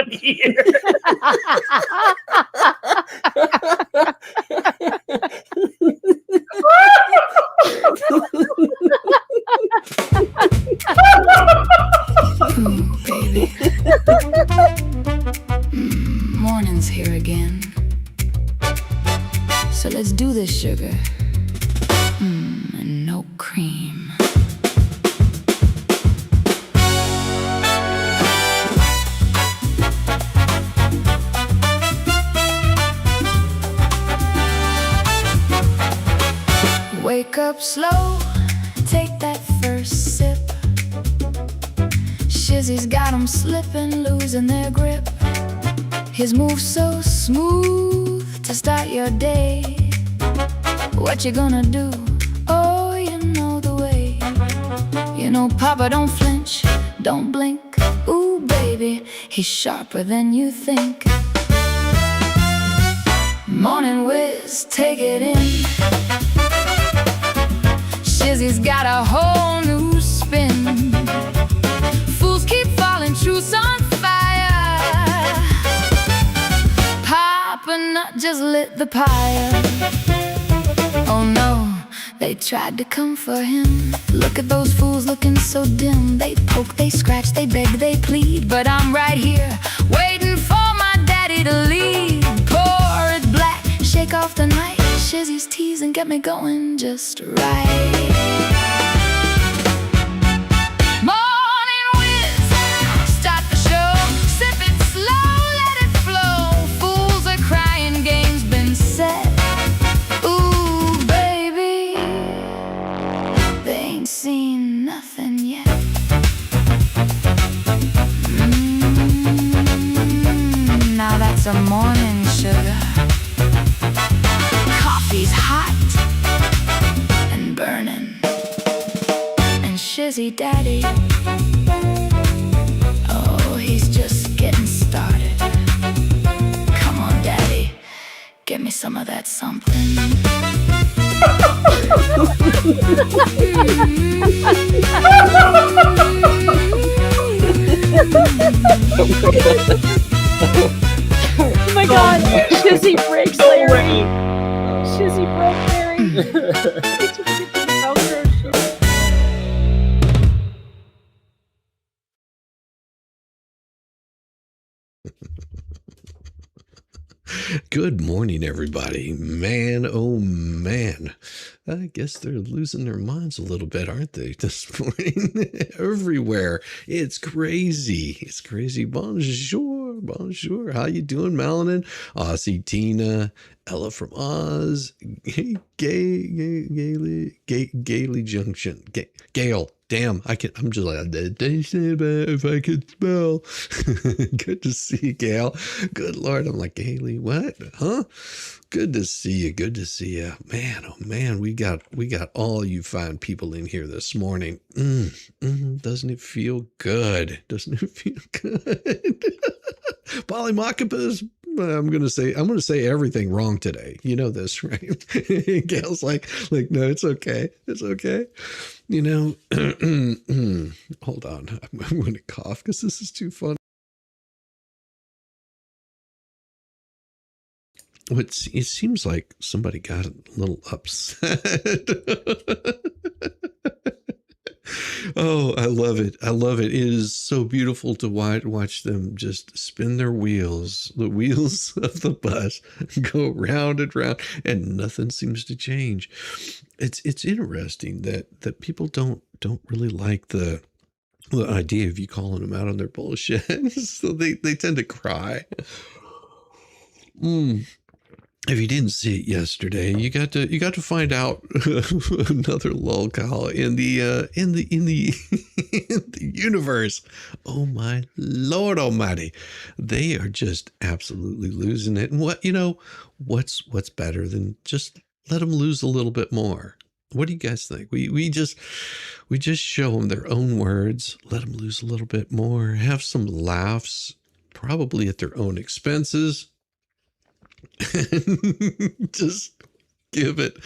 on here. Ooh, baby. Morning's here again. So let's do this, sugar. And no cream. Wake up slow, take that first sip. Shizzy's got 'em slipping, losing their grip. His moves so smooth to start your day. What you gonna do? Oh, you know the way. You know Papa don't flinch, don't blink. Ooh, baby, he's sharper than you think. Morning Whiz, take it in. Shizzy's got a whole new spin. Fools keep falling, truth's on fire. Papa Nut just lit the pyre. Oh no, they tried to come for him. Look at those fools looking so dim. They poke, they scratch, they beg, they plead. But I'm right here, waiting for my daddy to lead. Pour it black, shake off the night. Shizzy's teasing, get me going just right. Morning Whiz, start the show. Sip it slow, let it flow. Fools are crying, game's been set. Ooh, baby, they ain't seen nothing yet. Now that's a morning sugar. Coffee's hot and burning. And Shizzy Daddy, oh, he's just getting started. Come on, Daddy, get me some of that something. Oh my God, Shizzy breaks Larry. Shizzy broke Larry. He took it to the Velcro shoe. Good morning, everybody. Man, oh man. I guess they're losing their minds a little bit, aren't they, this morning? Everywhere. It's crazy. It's crazy. Bonjour. Bonjour. How you doing, Melanin? Aussie Tina. Ella from Oz. Gailey Junction. Gail. Damn, I'm just like, if I could spell. Good to see you, Gail. Good Lord. I'm like, Gailey, what? Huh? Good to see you. Good to see you. Man, oh man, we got all you fine people in here this morning. Doesn't it feel good? Doesn't it feel good? Polymachopus. I'm gonna say everything wrong today. You know this, right? Gail's like, no, it's okay. It's okay. You know, hold on. I'm gonna cough because this is too fun. It seems like somebody got a little upset. Oh, I love it. I love it. It is so beautiful to watch them just spin their wheels. The wheels of the bus go round and round, and nothing seems to change. It's interesting that people don't really like the idea of you calling them out on their bullshit. So they tend to cry. If you didn't see it yesterday, you got to find out another lolcow in the universe. Oh my Lord Almighty, they are just absolutely losing it. And what's better than just let them lose a little bit more? What do you guys think? We just show them their own words, let them lose a little bit more, have some laughs, probably at their own expenses. Just give it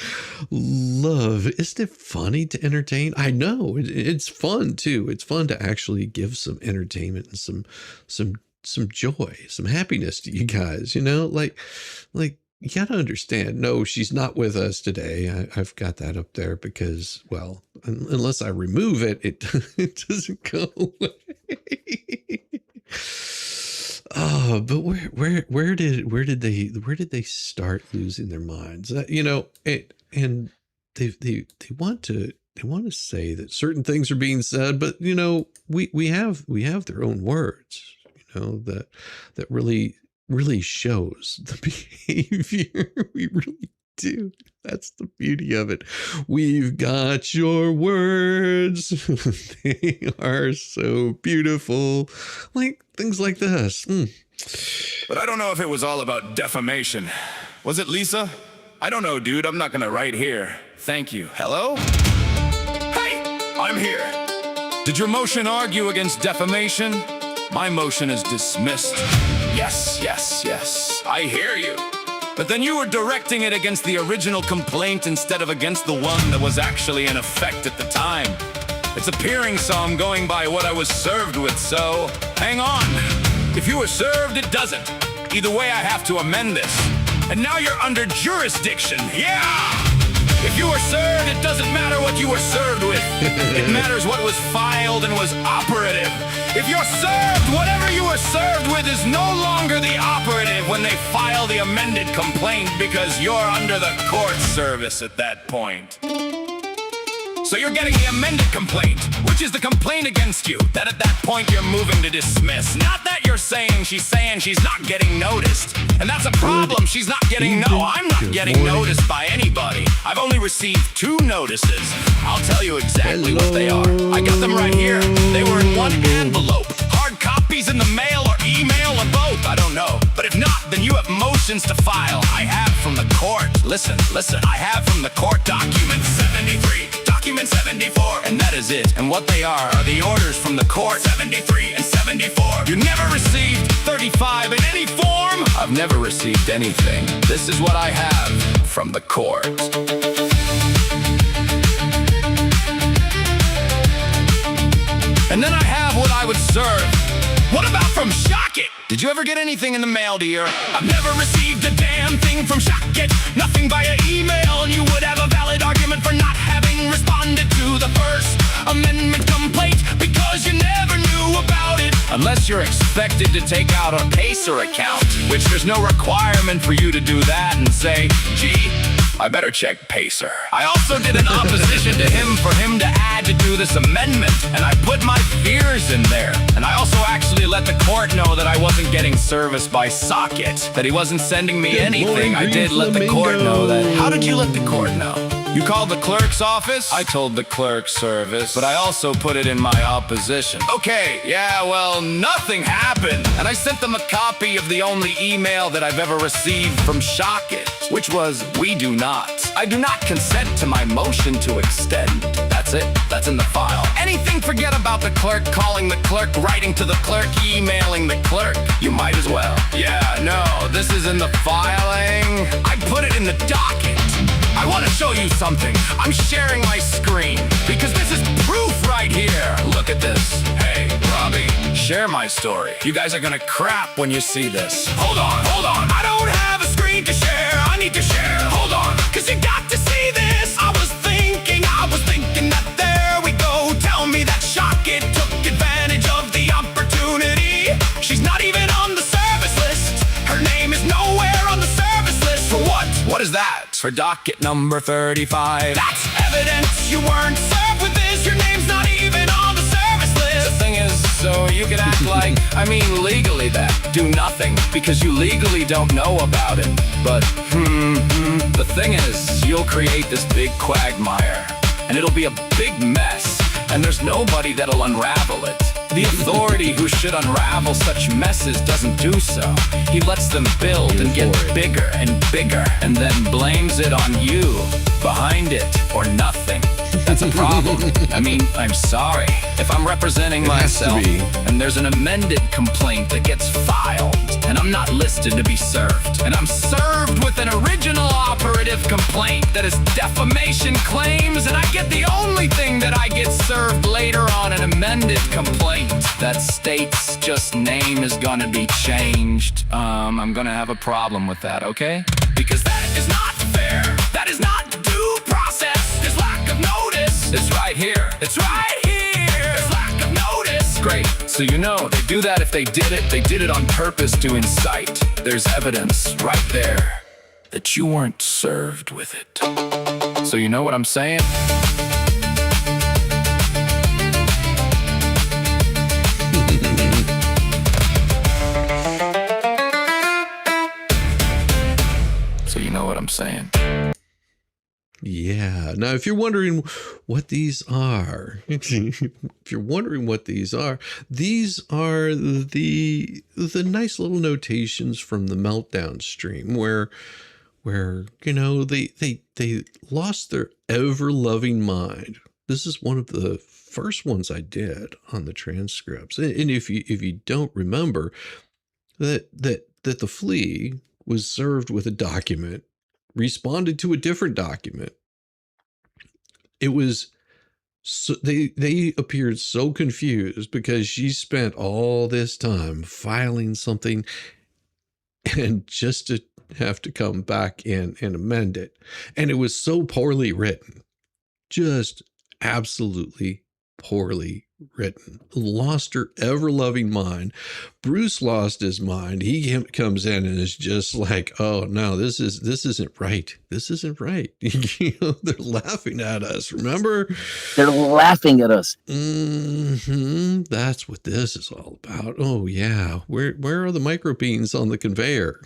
love. Isn't it funny to entertain? I know it's fun too. It's fun to actually give some entertainment and some some joy, some happiness to you guys, you know, like you gotta understand. No, she's not with us today. I've got that up there because, well, unless I remove it, it doesn't go away. Oh, but where did they start losing their minds? You know, and they want to say that certain things are being said, but you know, we have their own words, you know, that really shows the behavior. We really do. That's the beauty of it. We've got your words. They are so beautiful. Like things like this. But I don't know if it was all about defamation. Was it, Lisa? I don't know, dude. I'm not gonna write here. Thank you. Hello? Hey, I'm here. Did your motion argue against defamation? My motion is dismissed. Yes, yes, yes. I hear you. But then you were directing it against the original complaint instead of against the one that was actually in effect at the time. It's appearing, so I'm going by what I was served with, so hang on. If you were served, it doesn't. Either way, I have to amend this. And now you're under jurisdiction. Yeah! If you were served, it doesn't matter what you were served with. It matters what was filed and was operative. If you're served, whatever you were served with is no longer the operative when they file the amended complaint because you're under the court service at that point. So you're getting the amended complaint, which is the complaint against you, that at that point you're moving to dismiss. Not that you're saying she's not getting noticed. And that's a problem, she's not getting I'm not getting noticed by anybody. I've only received 2 notices. I'll tell you exactly what they are. I got them right here. They were in one envelope. Hard copies in the mail or email or both, I don't know. But if not, then you have motions to file. I have from the court. Listen, I have from the court document 73. Document 74, and that is it. And what they are the orders from the court 73 and 74. You never received 35 in any form? I've never received anything. This is what I have from the court. And then I have what I would serve. What about from Shock It? Did you ever get anything in the mail, dear? I've never received a damn thing from Shock It. Nothing via email, and you would have a valid argument for not having responded to the First Amendment complaint because you never knew about it. Unless you're expected to take out a Pacer account, which there's no requirement for you to do that and say, gee, I better check Pacer. I also did an opposition to him for him to add to do this amendment, and I put my fears in there. And I also actually let the court know that I wasn't getting service by Socket, that he wasn't sending me anything. I did let the court know that. How did you let the court know? You called the clerk's office? I told the clerk's service, but I also put it in my opposition. Okay, yeah, well, nothing happened. And I sent them a copy of the only email that I've ever received from Shock It, which was, we do not. I do not consent to my motion to extend. That's it. That's in the file. Anything forget about the clerk calling the clerk, writing to the clerk, emailing the clerk. You might as well. Yeah, no, this is in the filing. I put it in the docket. I want to show you something. I'm sharing my screen because this is proof right here. Look at this. Hey, Robbie, share my story. You guys are gonna crap when you see this. Hold on. I don't have a screen to share. I need to share. Hold on, cause you got to see this. I was thinking that there we go. Tell me that Shock It took advantage of the opportunity. She's not even on the service list. Her name is nowhere on the service list. For what? What is that? For docket number 35. That's evidence you weren't served with this. Your name's not even on the service list. The thing is, so you can act like, I mean legally that, do nothing, because you legally don't know about it. But, the thing is, you'll create this big quagmire, and it'll be a big mess, and there's nobody that'll unravel it. The authority who should unravel such messes doesn't do so. He lets them build and get bigger and bigger, and then blames it on you behind it or nothing. That's a problem. I mean, I'm sorry. If I'm representing myself and there's an amended complaint that gets filed and I'm not listed to be served, and I'm served with an original operative complaint that is defamation claims, and I get the only thing that I get served later on an amendment amended complaint that states just name is gonna be changed. I'm gonna have a problem with that, okay? Because that is not fair. That is not due process. There's lack of notice. It's right here. It's right here. There's lack of notice. Great. So you know, they do that if they did it on purpose to incite. There's evidence right there that you weren't served with it. So you know what I'm saying? So you know what I'm saying? Yeah. Now, if you're wondering what these are, these are the nice little notations from the Meltdown stream where you know they lost their ever-loving mind. This is one of the first ones I did on the transcripts. And if you don't remember that the flea was served with a document, responded to a different document. It was so they appeared so confused because she spent all this time filing something and just to have to come back in and amend it. And it was so poorly written, just absolutely poorly written. Lost her ever-loving mind. Bruce lost his mind. He comes in and is just like, oh no, this isn't right. This isn't right. You know, they're laughing at us. Remember? They're laughing at us. That's what this is all about. Oh yeah. Where are the microbeans on the conveyor?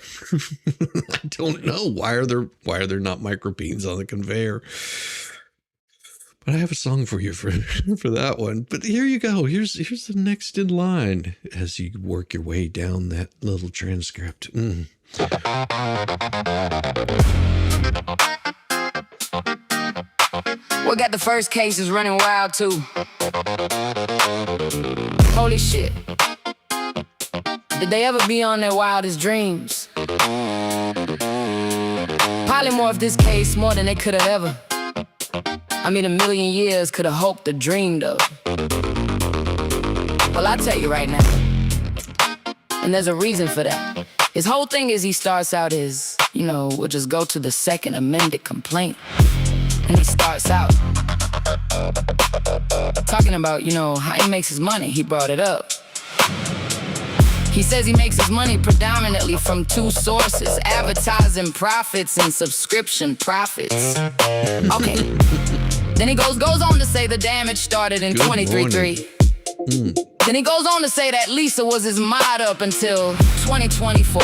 I don't know. Why are there not microbeans on the conveyor? But I have a song for you for that one. But here you go. Here's the next in line as you work your way down that little transcript. We'll got the first cases running wild too. Holy shit. Did they ever be on their wildest dreams? Polymorph this case more than they could have ever. I mean, a million years could have hoped or dreamed of. Well, I'll tell you right now. And there's a reason for that. His whole thing is he starts out as, you know, we'll just go to the second amended complaint. And he starts out talking about, you know, how he makes his money. He brought it up. He says he makes his money predominantly from two sources: advertising profits and subscription profits. Okay. Then he goes on to say the damage started in 2023. Then he goes on to say that Lisa was his mod up until 2024.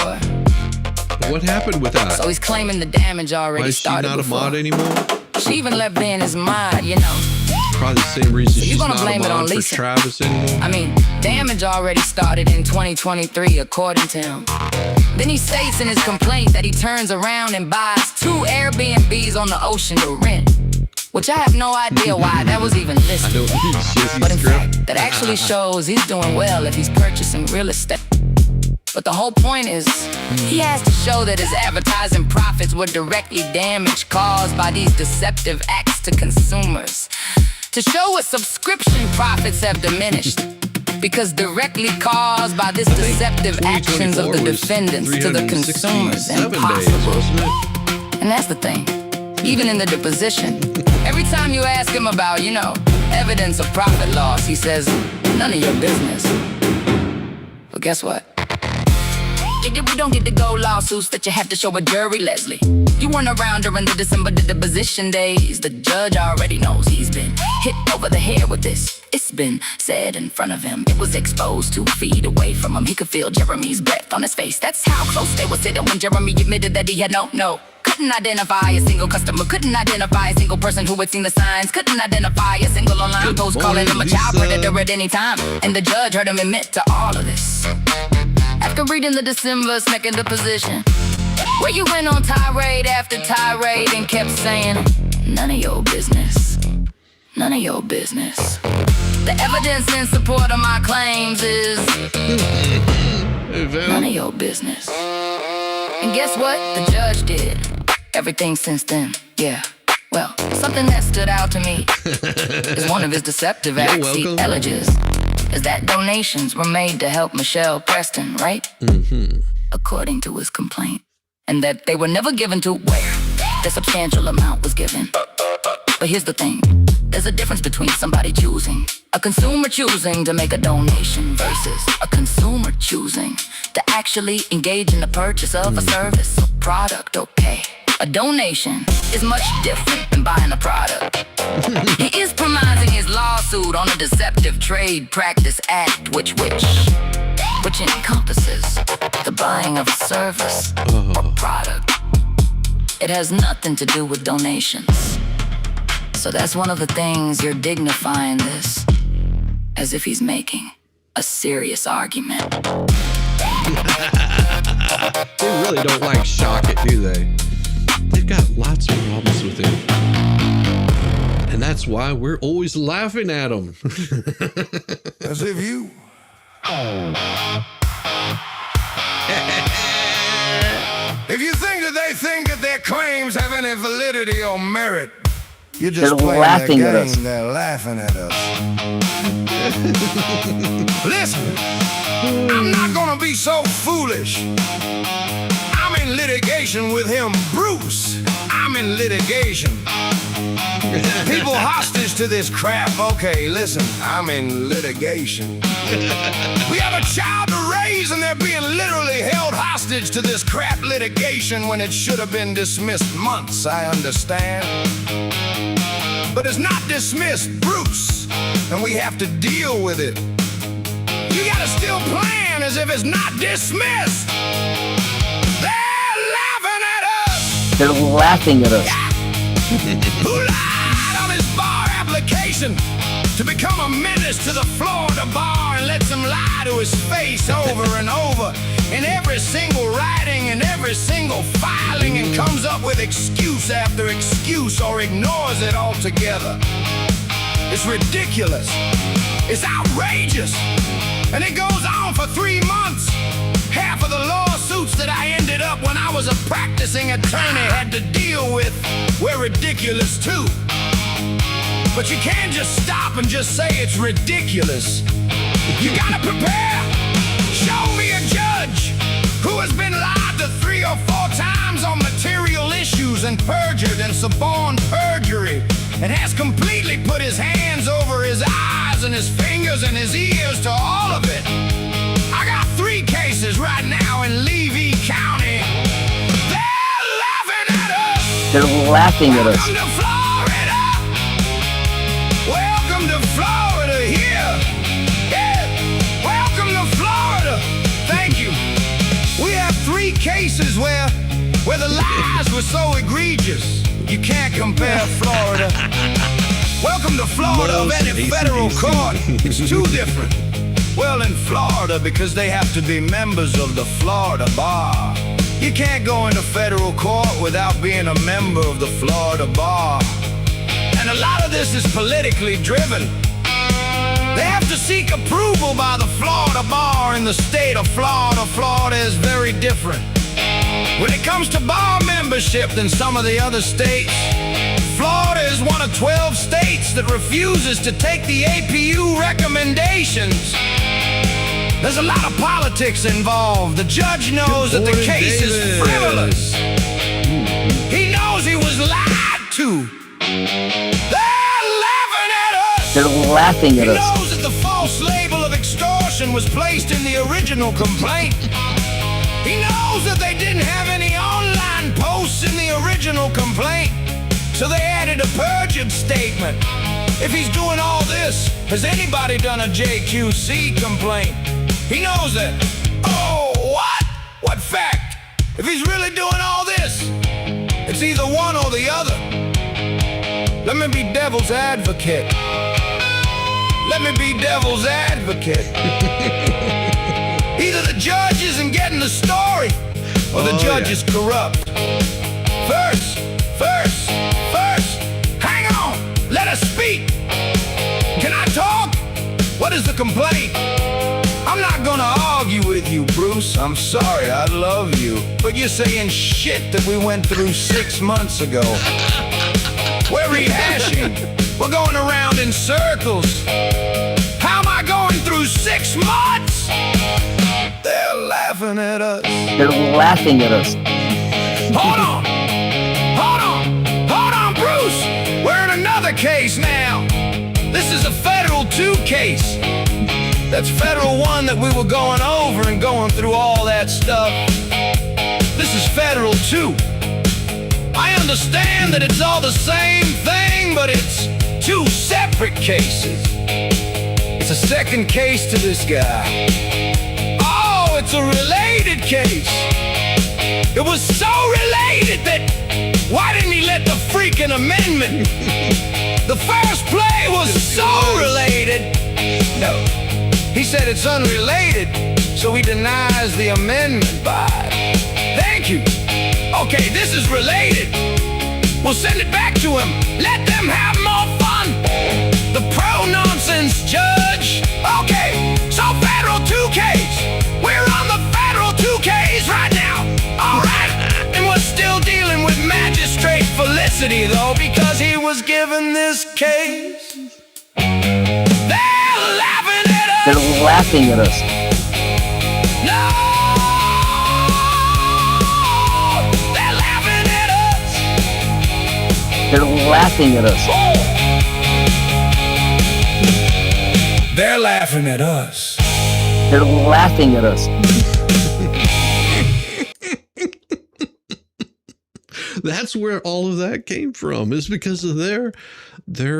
What happened with that? So he's claiming the damage already started. Why is she not a mod anymore? She even left being his mod, you know. Probably the same reason So she's gonna not blame a it on mod for Lisa. Travis anymore. I mean, damage already started in 2023, according to him. Then he states in his complaint that he turns around and buys 2 Airbnbs on the ocean to rent. Which I have no idea why that was even listed. But in fact, that actually shows he's doing well if he's purchasing real estate. But the whole point is, he has to show that his advertising profits were directly damaged caused by these deceptive acts to consumers. To show his subscription profits have diminished. Because directly caused by this deceptive actions of the defendants to the consumers impossible. And that's the thing. Even in the deposition, every time you ask him about, you know, evidence of profit loss, he says, none of your business. But guess what? We don't get to go lawsuits that you have to show a jury, Leslie. You weren't around during the December deposition days. The judge already knows he's been hit over the head with this. It's been said in front of him. It was exposed 2 feet away from him. He could feel Jeremy's breath on his face. That's how close they were sitting when Jeremy admitted that he had no. Couldn't identify a single customer. Couldn't identify a single person who had seen the signs. Couldn't identify a single online post calling him a child predator at any time. And the judge heard him admit to all of this. After reading the December second deposition, where you went on tirade after tirade and kept saying, none of your business. None of your business. The evidence in support of my claims is none of your business. And guess what? The judge did everything since then. Yeah. Well, something that stood out to me is one of his deceptive acts he alleges is that donations were made to help Michelle Preston, right? According to his complaint. And that they were never given to where the substantial amount was given. But here's the thing. There's a difference between somebody choosing, a consumer choosing to make a donation versus a consumer choosing to actually engage in the purchase of a service or product, okay? A donation is much different than buying a product. He is premising his lawsuit on a deceptive trade practice act which encompasses the buying of a service or product. It has nothing to do with donations. So that's one of the things you're dignifying this, as if he's making a serious argument. They really don't like Shock It, do they? They've got lots of problems with him. And that's why we're always laughing at them. As if you... If you think that they think that their claims have any validity or merit, you're just They're playing laughing their at game. us. They're laughing at us. Listen, I'm not gonna be so foolish. I'm in litigation with him, Bruce. I'm in litigation. People hostage to this crap. Okay, listen, I'm in litigation. We have a child to raise and they're being literally held hostage to this crap litigation when it should have been dismissed months, I understand. But it's not dismissed, Bruce, and we have to deal with it. You gotta still plan as if it's not dismissed. They're laughing at us. They're laughing at us. Who lied on his bar application to become a menace to the Florida bar and lets him lie to his face over and over in every single writing and every single filing and comes up with excuse after excuse or ignores it altogether. It's ridiculous. It's outrageous. And it goes on for 3 months. Half of the lawsuits that I ended up when I was a practicing attorney had to deal with were ridiculous too. But you can't just stop and just say it's ridiculous. You gotta prepare. Show me a judge who has been lied to 3 or 4 times on material issues and perjured and suborned perjury and has completely put his hands over his eyes and his fingers and his ears to all of it. I got 3 cases right now in Levy County. They're laughing at us. They're laughing at us. Welcome to Florida. Welcome to Florida here. Yeah. Welcome to Florida. Thank you. We have 3 cases where the lies were so egregious. You can't compare Florida. Welcome to Florida of any federal court. It's too different. Well, in Florida, because they have to be members of the Florida bar. You can't go into federal court without being a member of the Florida bar. And a lot of this is politically driven. They have to seek approval by the Florida bar in the state of Florida. Florida is very different. When it comes to bar membership in some of the other states, Florida is one of 12 states that refuses to take the APU recommendations. There's a lot of politics involved. The judge knows that the case is frivolous. He knows he was lied to. They're laughing at us. They're laughing at He us. knows that the false label of extortion was placed in the original complaint. He knows that they didn't have any online posts in the original complaint, so they added a perjured statement. If he's doing all this, has anybody done a JQC complaint? He knows that. Oh, what? What fact? If he's really doing all this, it's either one or the other. Let me be devil's advocate. Let me be devil's advocate. Either the judge isn't getting the story, or the judge is corrupt. First, hang on, let us speak. Can I talk? What is the complaint? I'm not gonna argue with you, Bruce. I'm sorry, I love you. But you're saying shit that we went through 6 months ago. We're rehashing. We're going around in circles. How am I going going through 6 months. They're laughing at us. They're laughing at us. Hold on! Hold on! Hold on, Bruce! We're in another case now. This is a Federal 2 case. That's Federal 1 that we were going over and going through all that stuff. This is Federal 2. I understand that it's all the same thing, but it's 2 separate cases. It's a second case to this guy. Oh, it's a related case. It was so related that why didn't he let the freaking amendment? The first play was so related. No, he said it's unrelated, so he denies the amendment by. Thank you. Okay, this is related. We'll send it back to him. Let them have more fun. The pro-nonsense judge. Okay, so Federal 2 case. We're on the Federal 2 case right now. All right, and we're still dealing with Magistrate Felicity, though, because he was given this case. They're laughing at us. They're laughing at us. No! They're laughing at us. They're laughing at us. They're laughing at us. They're laughing at us. That's where all of that came from, is because of their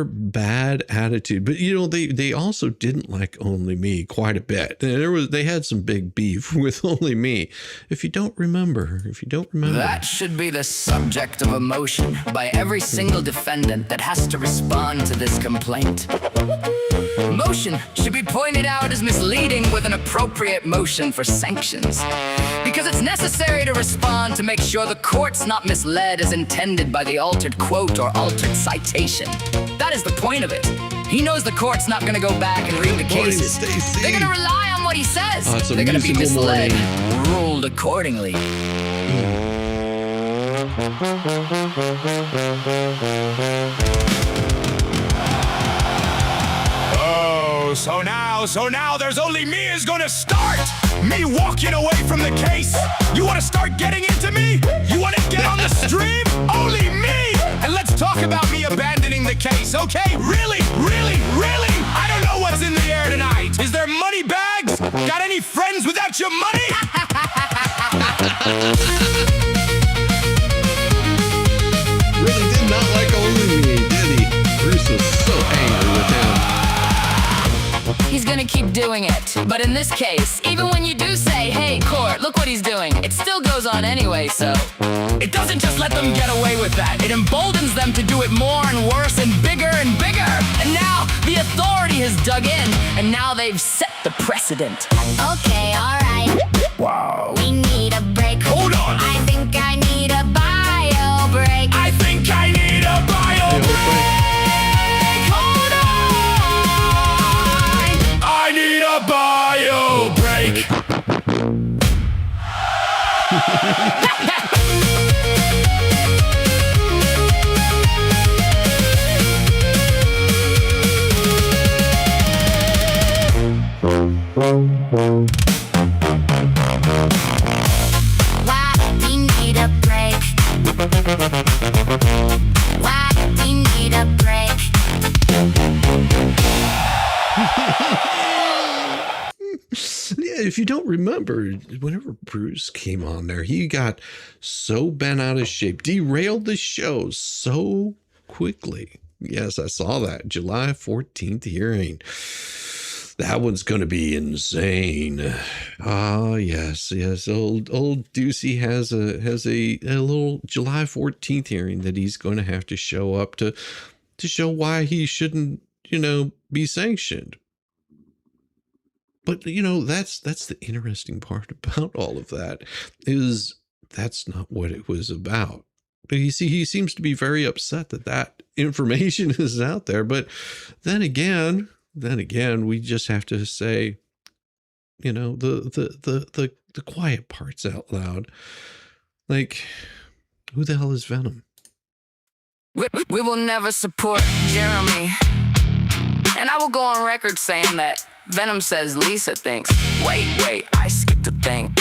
bad attitude. But you know, they also didn't like Only Me quite a bit. They had some big beef with Only Me. If you don't remember. That should be the subject of a motion by every single defendant that has to respond to this complaint. Motion should be pointed out as misleading with an appropriate motion for sanctions, because it's necessary to respond to make sure the court's not misled as intended by the altered quote or altered citation. That is the point of it. He knows the court's not going to go back and read the cases. They're going to rely on what he says. They're going to be misled, ruled accordingly. So now there's Only Me is gonna start. Me walking away from the case. You wanna start getting into me? You wanna get on the stream? Only me! And let's talk about me abandoning the case, okay? Really? I don't know what's in the air tonight. Is there money bags? Got any friends without your money? Really did not like Only Me, did he? Bruce was so angry with him. He's gonna keep doing it. But in this case, even when you do say, hey, court, look what he's doing, it still goes on anyway, so. It doesn't just let them get away with that. It emboldens them to do it more and worse and bigger and bigger. And now the authority has dug in, and now they've set the precedent. Okay, alright. Wow. We need a break. Hold on. I think I need a bio break. I think I need a bio break. Hold on! I need a bio break. Why we need a break? Why we need a break? Yeah, if you don't remember, whenever Bruce came on there, he got so bent out of shape, derailed the show so quickly. Yes, I saw that. July 14th hearing. That one's going to be insane. Ah, yes. Old Deucey has a little July 14th hearing that he's going to have to show up to show why he shouldn't, be sanctioned. But, that's the interesting part about all of that, is that's not what it was about. But you see, he seems to be very upset that information is out there. But then again, we just have to say, the quiet parts out loud. Like, who the hell is Venom? We will never support Jeremy. And I will go on record saying that Venom says Lisa thinks. Wait, I skipped a thing.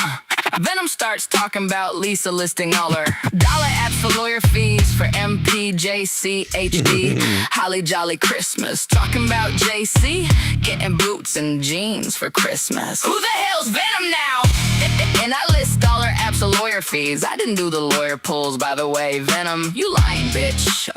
Venom starts talking about Lisa listing all her dollar apps for lawyer fees for MPJC HD. Holly Jolly Christmas. Talking about JC getting boots and jeans for Christmas. Who the hell's Venom now? And I list all her apps for lawyer fees. I didn't do the lawyer pulls, by the way. Venom, you lying, bitch.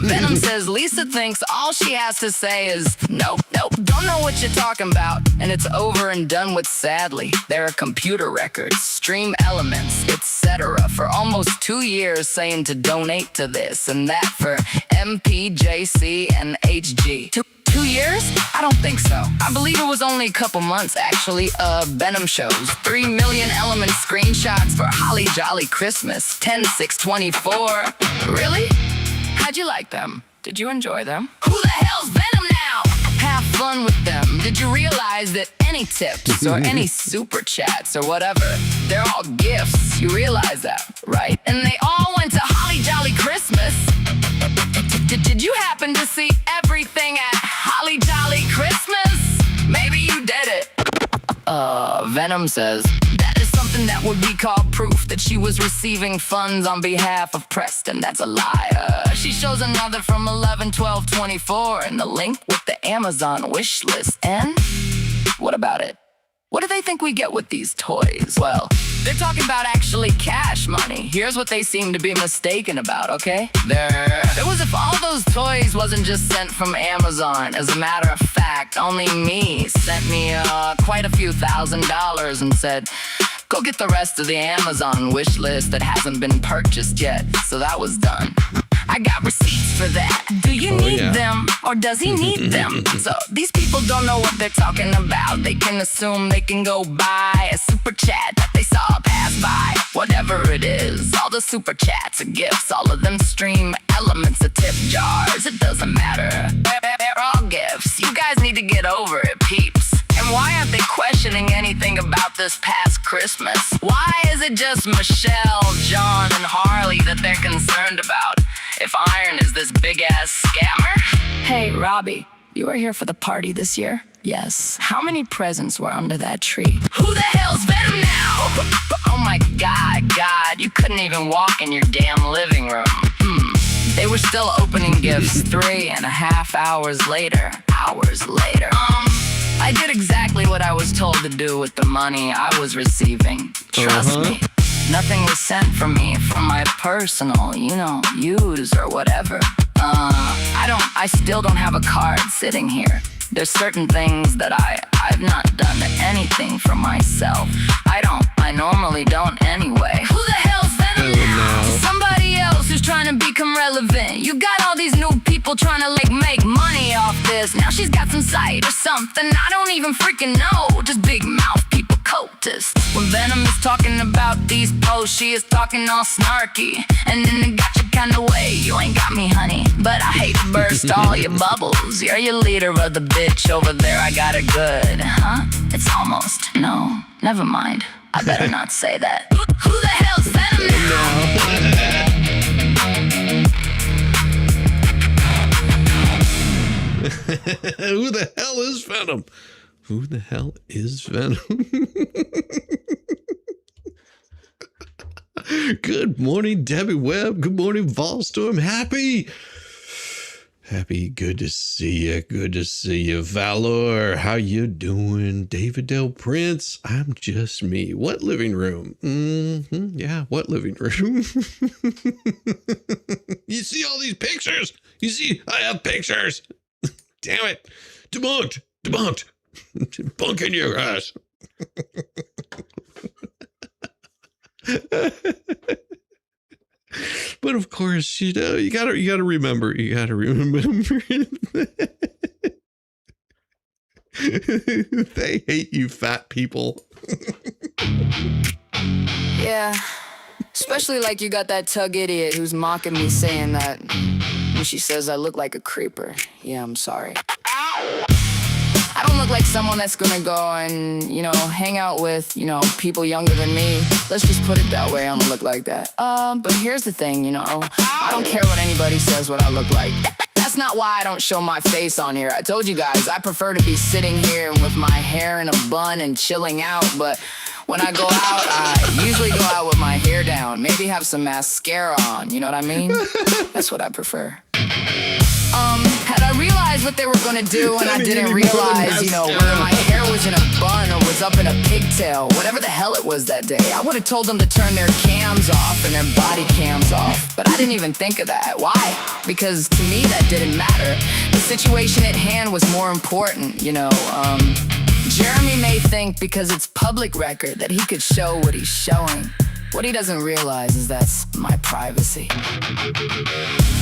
Venom says Lisa thinks all she has to say is nope, don't know what you're talking about. And it's over and done with, sadly. There are computer records, stream elements, etc. for almost 2 years saying to donate to this and that for MPJC and HG. 2 years? I don't think so. I believe it was only a couple months, actually. Venom shows 3 million element screenshots for Holly Jolly Christmas 10/6/24. Really? How'd you like them? Did you enjoy them? Who the hell's Venom now? Have fun with them. Did you realize that any tips or any super chats or whatever, they're all gifts? You realize that, right? And they all went to Holly Jolly Christmas. Did you happen to see everything at Holly Jolly Christmas? Maybe you did it. Venom says that is something that would be called proof that she was receiving funds on behalf of Preston. That's a lie. She shows another from 11/12/24 and the link with the Amazon wish list. And what about it? What do they think we get with these toys? Well, they're talking about actually cash money. Here's what they seem to be mistaken about, okay? There was if all those toys wasn't just sent from Amazon. As a matter of fact, only me sent me quite a few $1,000s and said, go get the rest of the Amazon wish list that hasn't been purchased yet. So that was done. I got receipts for that. Do you need them or does he need them? So these people don't know what they're talking about. They can assume they can go buy a super chat that they saw pass by. Whatever it is, all the super chats are gifts. All of them stream elements of tip jars. It doesn't matter. They're all gifts. You guys need to get over it, peeps. And why aren't they questioning anything about this past Christmas? Why is it just Michelle, John, and Harley that they're concerned about? If Iron is this big-ass scammer? Hey, Robbie, you were here for the party this year? Yes. How many presents were under that tree? Who the hell's Venom now? Oh my God, you couldn't even walk in your damn living room. They were still opening gifts 3.5 hours later. I did exactly what I was told to do with the money I was receiving. Trust me. Nothing was sent from me from my personal, use or whatever. I still don't have a card sitting here. There's certain things that I've not done anything for myself. I normally don't anyway. Who the hell's Venom now? Somebody else who's trying to become relevant. You got all these new people trying to make money off this. Now she's got some site or something. I don't even freaking know. Just big mouth people, cultists. When Venom is talking about these posts, she is talking all snarky. And in the gotcha kind of way, you ain't got me, honey. But I hate to burst all your bubbles. You're your leader of the bitch over there, I got it good. Huh? It's almost. No, never mind. I better not say that. Who the hell's Venom now? Who the hell is Venom? Who the hell is Venom? Good morning, Debbie Webb. Good morning, Volstorm. Happy, good to see you. Good to see you. Valor, how you doing? David Dale Prince, I'm just me. What living room? Yeah, what living room? You see all these pictures? You see, I have pictures. Damn it. Debunked. Bunking your ass. But of course, you gotta remember. They hate you, fat people. Yeah, especially like you got that tug idiot who's mocking me saying that when she says I look like a creeper. Yeah, I'm sorry. I don't look like someone that's gonna go and, hang out with, people younger than me. Let's just put it that way. I don't look like that. But here's the thing, I don't care what anybody says what I look like. That's that's not why I don't show my face on here. I told you guys, I prefer to be sitting here with my hair in a bun and chilling out, but when I go out, I usually go out with my hair down, maybe have some mascara on, you know what I mean? That's what I prefer. Had I realized what they were gonna do and I didn't realize, whether my hair was in a bun or was up in a pigtail, whatever the hell it was that day, I would have told them to turn their cams off and their body cams off. But I didn't even think of that. Why? Because to me that didn't matter. The situation at hand was more important, Jeremy may think because it's public record that he could show what he's showing. What he doesn't realize is that's my privacy.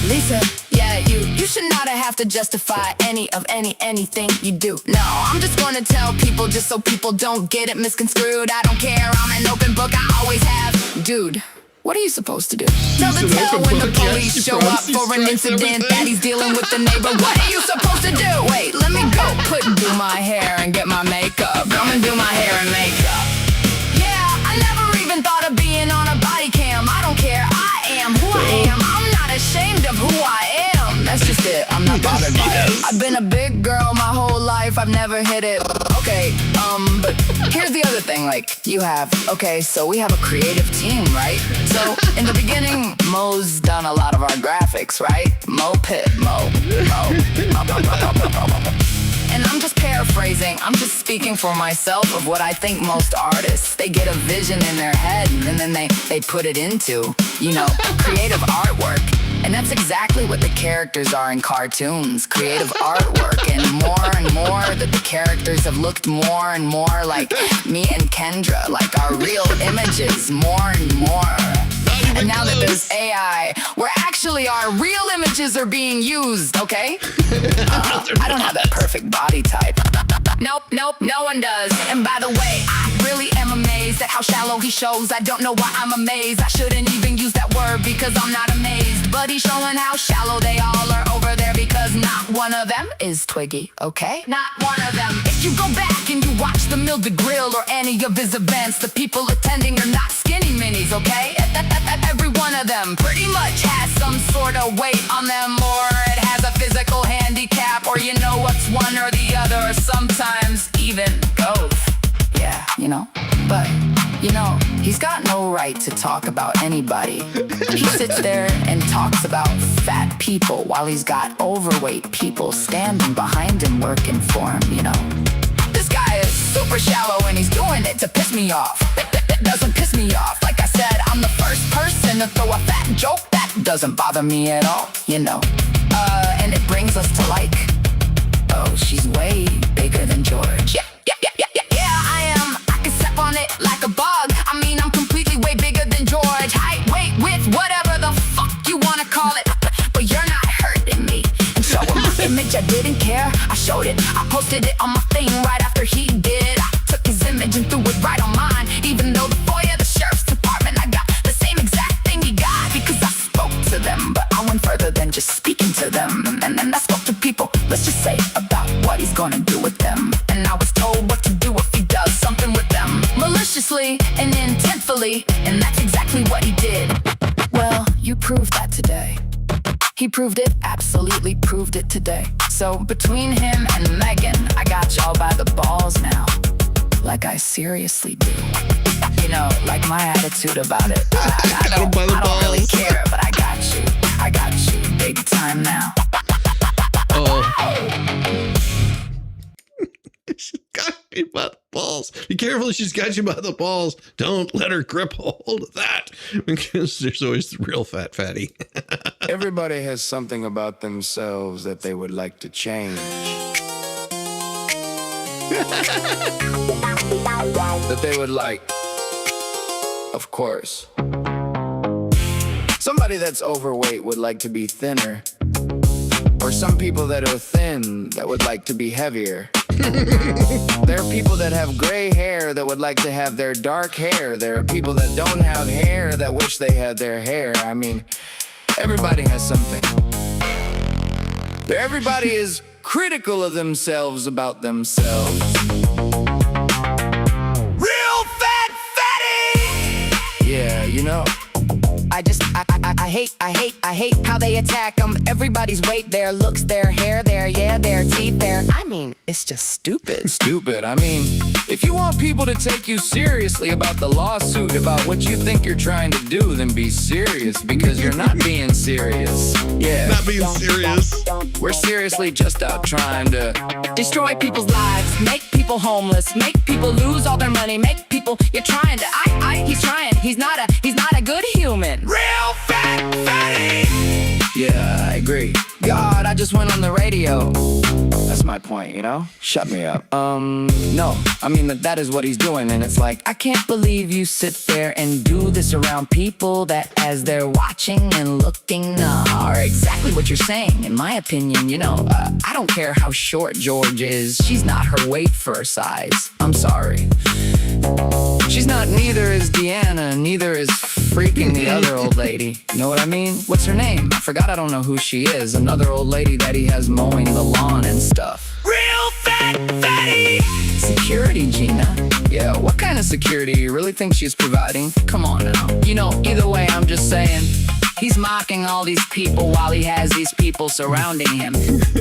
Lisa, yeah, you should not have to justify anything you do. No, I'm just gonna tell people just so people don't get it misconstrued. I don't care, I'm an open book, I always have. Dude, what are you supposed to do? Tell the tale when the police show up for an incident that he's dealing with the neighbor. What are you supposed to do? Wait, let me go do my hair and get my makeup. Come and do my hair and makeup. Yeah, I never even thought of being on a body cam. I don't care, I am who I am. I'm not ashamed of who I am. That's just it, I'm not bothered by it. I've been a big girl my whole life, I've never hit it. Okay, but here's the other thing, you have. Okay, so we have a creative team, right? So, in the beginning, Mo's done a lot of our graphics, right? Mo Pitt, Mo. And I'm just paraphrasing, I'm just speaking for myself of what I think most artists, they get a vision in their head and then they put it into, creative artwork. And that's exactly what the characters are in cartoons, creative artwork. And more that the characters have looked more and more like me and Kendra, like our real images, more and more. And now that there's AI, where actually our real images are being used, okay? I don't have that perfect body type. Nope, no one does. And by the way, I really am amazed at how shallow he shows. I don't know why I'm amazed. I shouldn't even use that word because I'm not amazed. But he's showing how shallow they all are over there because not one of them is Twiggy, okay? Not one of them. If you go back and you watch the Mildred Grill or any of his events, the people attending are not skinny minis, okay? Every one of them pretty much has some sort of weight on them, or it has a physical handicap, or what's one or the other, or sometimes even both. Yeah, but he's got no right to talk about anybody. He sits there and talks about fat people while he's got overweight people standing behind him working for him, This guy is super shallow and he's doing it to piss me off. It doesn't piss me off. Like I said, I'm the first person to throw a fat joke. That doesn't bother me at all, And it brings us to oh, she's way bigger than George. Yeah, I am. I can step on it like a bug. I mean, I'm completely way bigger than George. Height, weight, width, whatever the fuck you wanna call it. But you're not hurting me. And so with my image, I didn't care. I showed it. I posted it on my thing right after he did. I took his image and threw it right on mine. Even though the boy at the sheriff's department, I got the same exact thing he got. Because I spoke to them, but I went further than just speaking to them. And then I spoke to people, let's just say, about what he's gonna do with them. And I was told what to do if he does something with them, maliciously and intentfully. And that's exactly what he did. Well, you proved that today. He proved it, absolutely proved it today. So between him and Megan, I got y'all by the balls now. Like I seriously do. Like my attitude about it. I don't really care, but I got you big time now. She's got you by the balls. Be careful, she's got you by the balls. Don't let her grip a hold of that, because there's always the real fatty. Everybody has something about themselves that they would like to change. That they would like, of course. Somebody that's overweight would like to be thinner. Or some people that are thin that would like to be heavier. There are people that have gray hair that would like to have their dark hair. There are people that don't have hair that wish they had their hair. I mean, everybody has something. Everybody is critical of themselves about themselves. Real fat fatty! Yeah, I I hate how they attack them. Everybody's weight, their looks, their hair, their teeth, I mean, it's just stupid. Stupid. I mean, if you want people to take you seriously about the lawsuit, about what you think you're trying to do, then be serious, because you're not being serious. Yeah. Not being serious. We're seriously just out trying to Destroy people's lives, make people homeless, make people lose all their money, make people, you're trying to, he's trying, he's not a good human. Real fat fatty. Yeah, I agree. God, I just went on the radio. That's my point, you know? Shut me up. No, I mean that is what he's doing, and it's like, I can't believe you sit there and do this around people that, as they're watching and looking, are exactly what you're saying. In my opinion, you know, I don't care how short George is. She's not her weight for her size. I'm sorry. she's not, neither is Deanna, neither is freaking the other old lady. You know what I mean? What's her name? I forgot, I don't know who she is. Another old lady that he has mowing the lawn and stuff. Real fat fatty. Security, Gina. Yeah, what kind of security you really think she's providing? Come on now. You know, either way, I'm just saying, he's mocking all these people while he has these people surrounding him.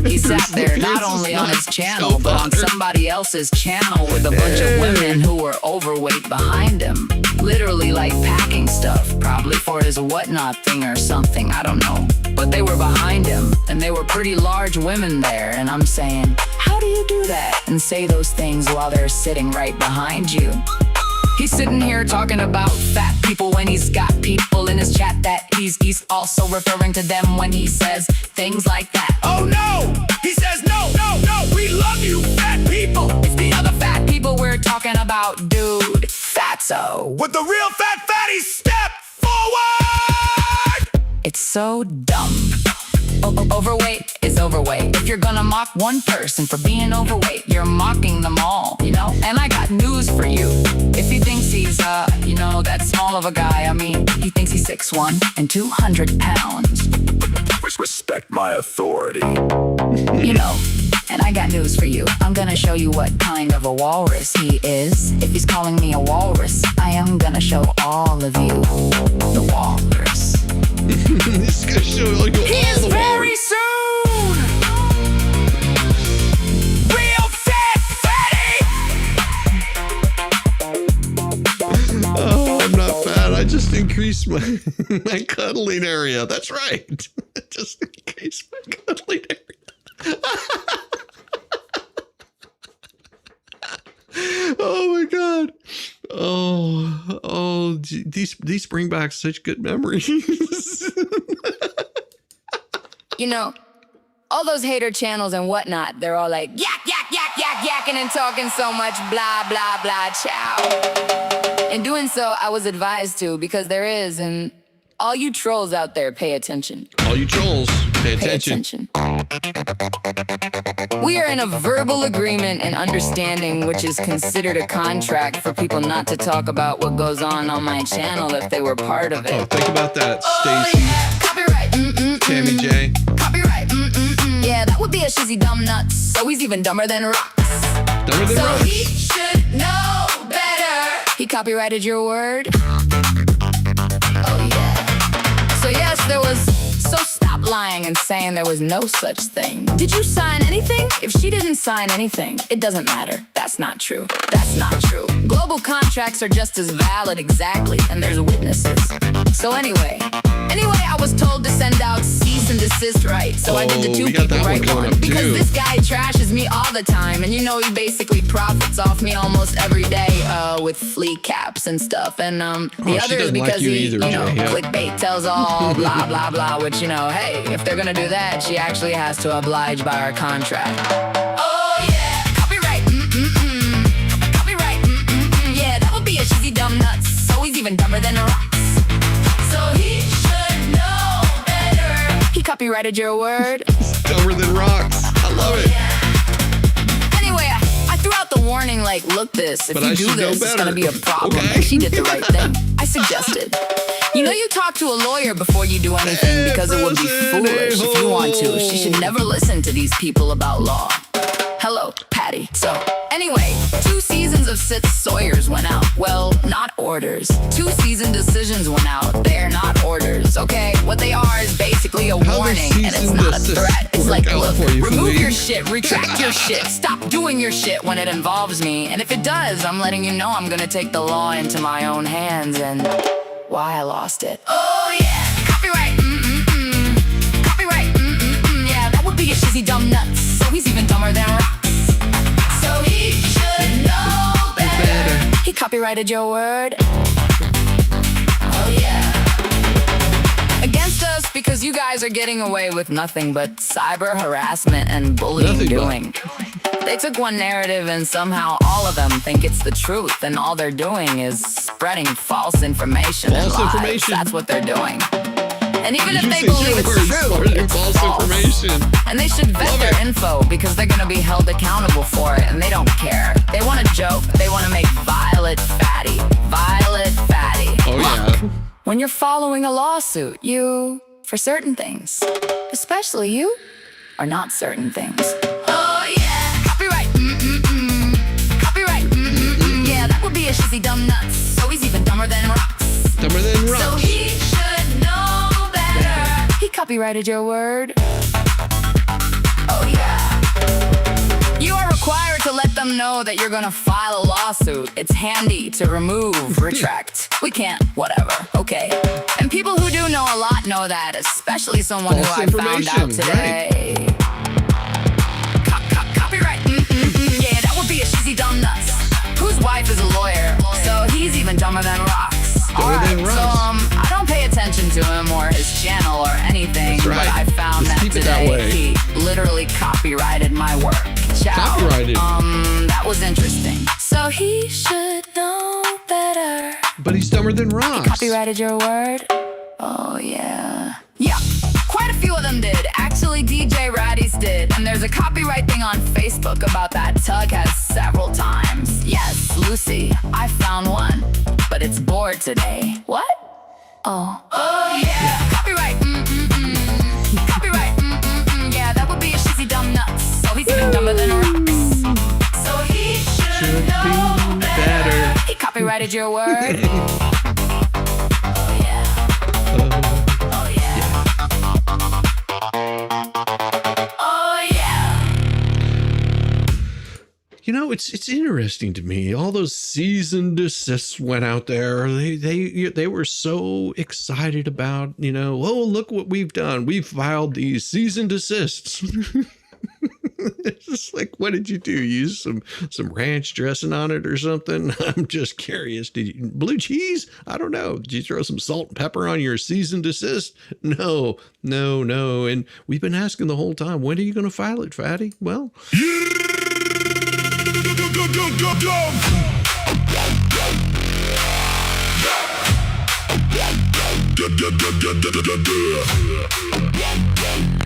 He sat there not only on his channel, but on somebody else's channel with a bunch of women who were overweight behind him. Literally like packing stuff, probably for his whatnot thing or something, I don't know. But they were behind him, and they were pretty large women there, and I'm saying, how do you do that and say those things while they're sitting right behind you? He's sitting here talking about fat people when he's got people in his chat that he's also referring to them when he says things like that. Oh no! He says no, no, no! We love you, fat people! It's the other fat people we're talking about, dude. Fatso. Would the real fat fatty step forward? It's so dumb. Overweight is overweight. If you're gonna mock one person for being overweight, you're mocking them all, you know? And I got news for you. If he thinks he's, you know, that small of a guy, I mean, he thinks he's 6'1" and 200 pounds. Respect my authority. You know, and I got news for you. I'm gonna show you what kind of a walrus he is. If he's calling me a walrus, I am gonna show all of you the walrus. This gonna show all you He is all the very soon! Real fat fatty! Oh, I'm not fat. I just increased my my cuddling area. That's right. Just increased my cuddling area. Oh my god. Oh, gee, these bring back such good memories. You know, all those hater channels and whatnot, they're all like, yak, yak, yak, yak, yakking and talking so much, blah, blah, blah, chow. In doing so, I was advised to, because there is, and all you trolls out there, pay attention. All you trolls, pay Pay attention. We are in a verbal agreement and understanding, which is considered a contract for people not to talk about what goes on my channel if they were part of it. Oh, think about that, Oh, Stacy, yeah. Copyright, Tammy J. Copyright, yeah, that would be a shizzy dumb nuts. So he's even dumber than rocks. Dumber than So rocks. he should know better. He copyrighted your word. Oh yeah. So yes, there was. So stop lying and saying there was no such thing. Did you sign anything? If she didn't sign anything, it doesn't matter. That's not true. That's not true. Global contracts are just as valid, exactly, and there's witnesses. So anyway, I was told to send out cease and desist rights. So I did the Oh, two we got people that one right coming one. up, Because too. this guy trashes me all the time, and you know he basically profits off me almost every day with flea caps and stuff. And the she other is doesn't like because you he, either, you know, Jay, yeah. clickbait tells all blah blah blah, which, you know, hey, if they're gonna do that, she actually has to oblige by our contract. Oh yeah, copyright, copyright, yeah, that would be a shizzy dumb nuts. So he's even dumber than rocks. So he should know better. He copyrighted your word. Dumber than rocks. I love it. Anyway, I threw out the warning like, look this, if But I you do should know this, it's better. gonna be a problem. Okay. And she did the right thing. I suggested. You know, you talk to a lawyer before you do anything because it would be foolish if you want to. She should never listen to these people about law. Hello, Patty. So, anyway, 2 seasons of Sid Sawyers went out. Well, not orders. 2 season decisions went out. They're not orders. okay? What they are is basically a How does warning, and it's cease and not a desist threat. It's work like, out look, for you, remove Philippe? your shit, retract your shit, stop doing your shit when it involves me. And if it does, I'm letting you know I'm gonna take the law into my own hands and why I lost it. Oh yeah, copyright, copyright, yeah, that would be a shizzy dumb nuts. So he's even dumber than rocks. So he should know better. He copyrighted your word. Oh yeah. Against us because you guys are getting away with nothing but cyber harassment and bullying doing. They took one narrative and somehow all of them think it's the truth, and all they're doing is spreading false information and False lies. information. That's what they're doing. And even if You they said believe your it's words, true, spreading it's false false. information. And they should vet Love their it. info because they're gonna be held accountable for it, and they don't care. They want to joke. They want to make Violet fatty. Violet fatty. Oh yeah. When you're following a lawsuit, you, for certain things, especially you, are not certain things. Oh yeah, copyright, copyright, yeah, that would be a shizzy dumb nuts. So he's even dumber than rocks. Dumber than rocks. So he should know better. He copyrighted your word. Oh yeah. You are required to let them know that you're gonna file a lawsuit. It's handy to remove, retract. We can't, whatever, okay. And people who do know a lot know that, especially someone False who I found out information, today. Copyright, yeah, that would be a shizzy dumb nuts. Whose wife is a lawyer, so he's even dumber than rocks. Dumber than Alright, so rocks. I don't pay attention to him or his channel or anything, That's right. but I found Just that keep it that today way. he literally copyrighted my work. Ciao. Copyrighted. That was interesting. So he should know better. But he's dumber than rocks. Copyrighted your word? Oh yeah. Yeah, quite a few of them did. Actually, DJ Raddy's did. And there's a copyright thing on Facebook about that. Tug has several times. Yes, Lucy, I found one. But it's bored today. What? Oh. Oh yeah. Copyright. Copyright. Yeah, that would be a shizzy dumb nuts. So he's even dumber than rocks. So he should know better. He copyrighted your word. Oh yeah. Oh yeah. Oh yeah. You know, it's interesting to me. All those cease and desists went out there. They were so excited about, you know, oh, look what we've done. We've filed these cease and desists. It's just like, what did you do? Use some ranch dressing on it or something? I'm just curious. Did you blue cheese? I don't know. Did you throw some salt and pepper on your cease and desist? No. And we've been asking the whole time, when are you going to file it, Fatty? Well,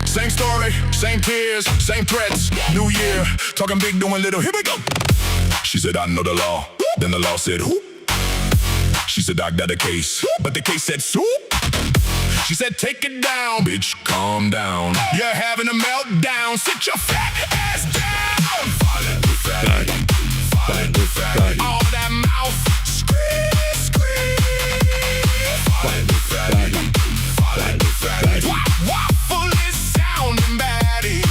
Same story, same tears, same threats. New year, talking big, doing little. Here we go. She said, I know the law. Then the law said, who? She said, I got a case. But the case said, soup. She said, take it down, bitch, calm down. You're having a meltdown. Sit your fat ass down. Falling with fatty. Falling with fatty. All that mouth. Scream, scream. Falling with fatty. Falling with fatty. Waffle is sounding batty.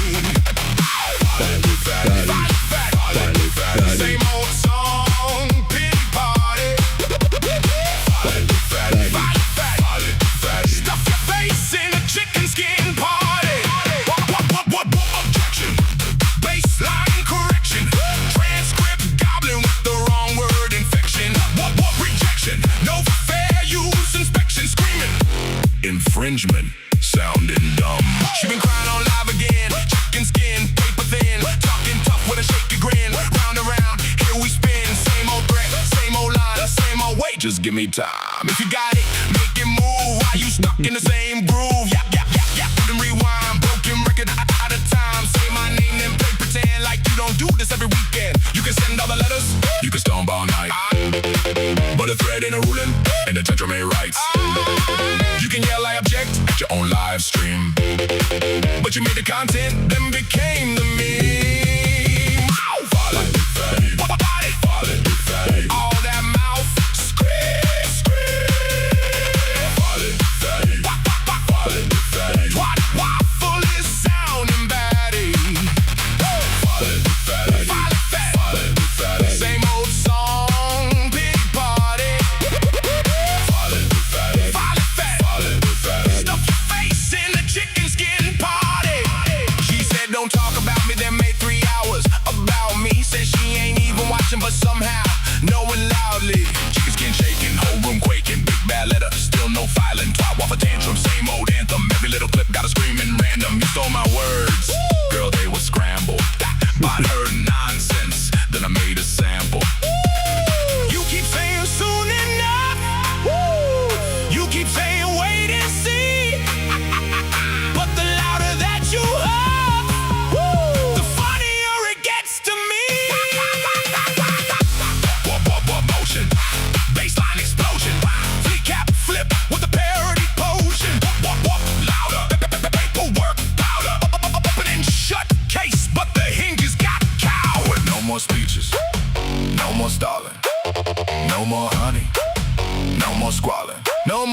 Falling with fatty. Falling with fatty. Same old song, pity party. Falling with fatty. Falling fatty. Stuff your face in a chicken skin party. What objection? Baseline correction. Transcript gobbling with the wrong word infection. What rejection? No fair use inspection. Screaming infringement. Sounding dumb. She been crying on live again. Chicken skin, paper thin. Talking tough with a shaky grin. Round and round, here we spin. Same old threat, same old line, same old way. Just give me time. If you got it, make it move. Why you stuck in the same groove? Yap. Then rewind, broken record out of time. Say my name, then play pretend like you don't do this every weekend. You can send all the letters, you can stomp all night. But a thread ain't a ruling, and the tantrum ain't right. You can yell, I object at your own live stream. But you made the content, then became the meme. Falling with fatty. Falling with fatty. All that mouth. Scream. Falling with fatty.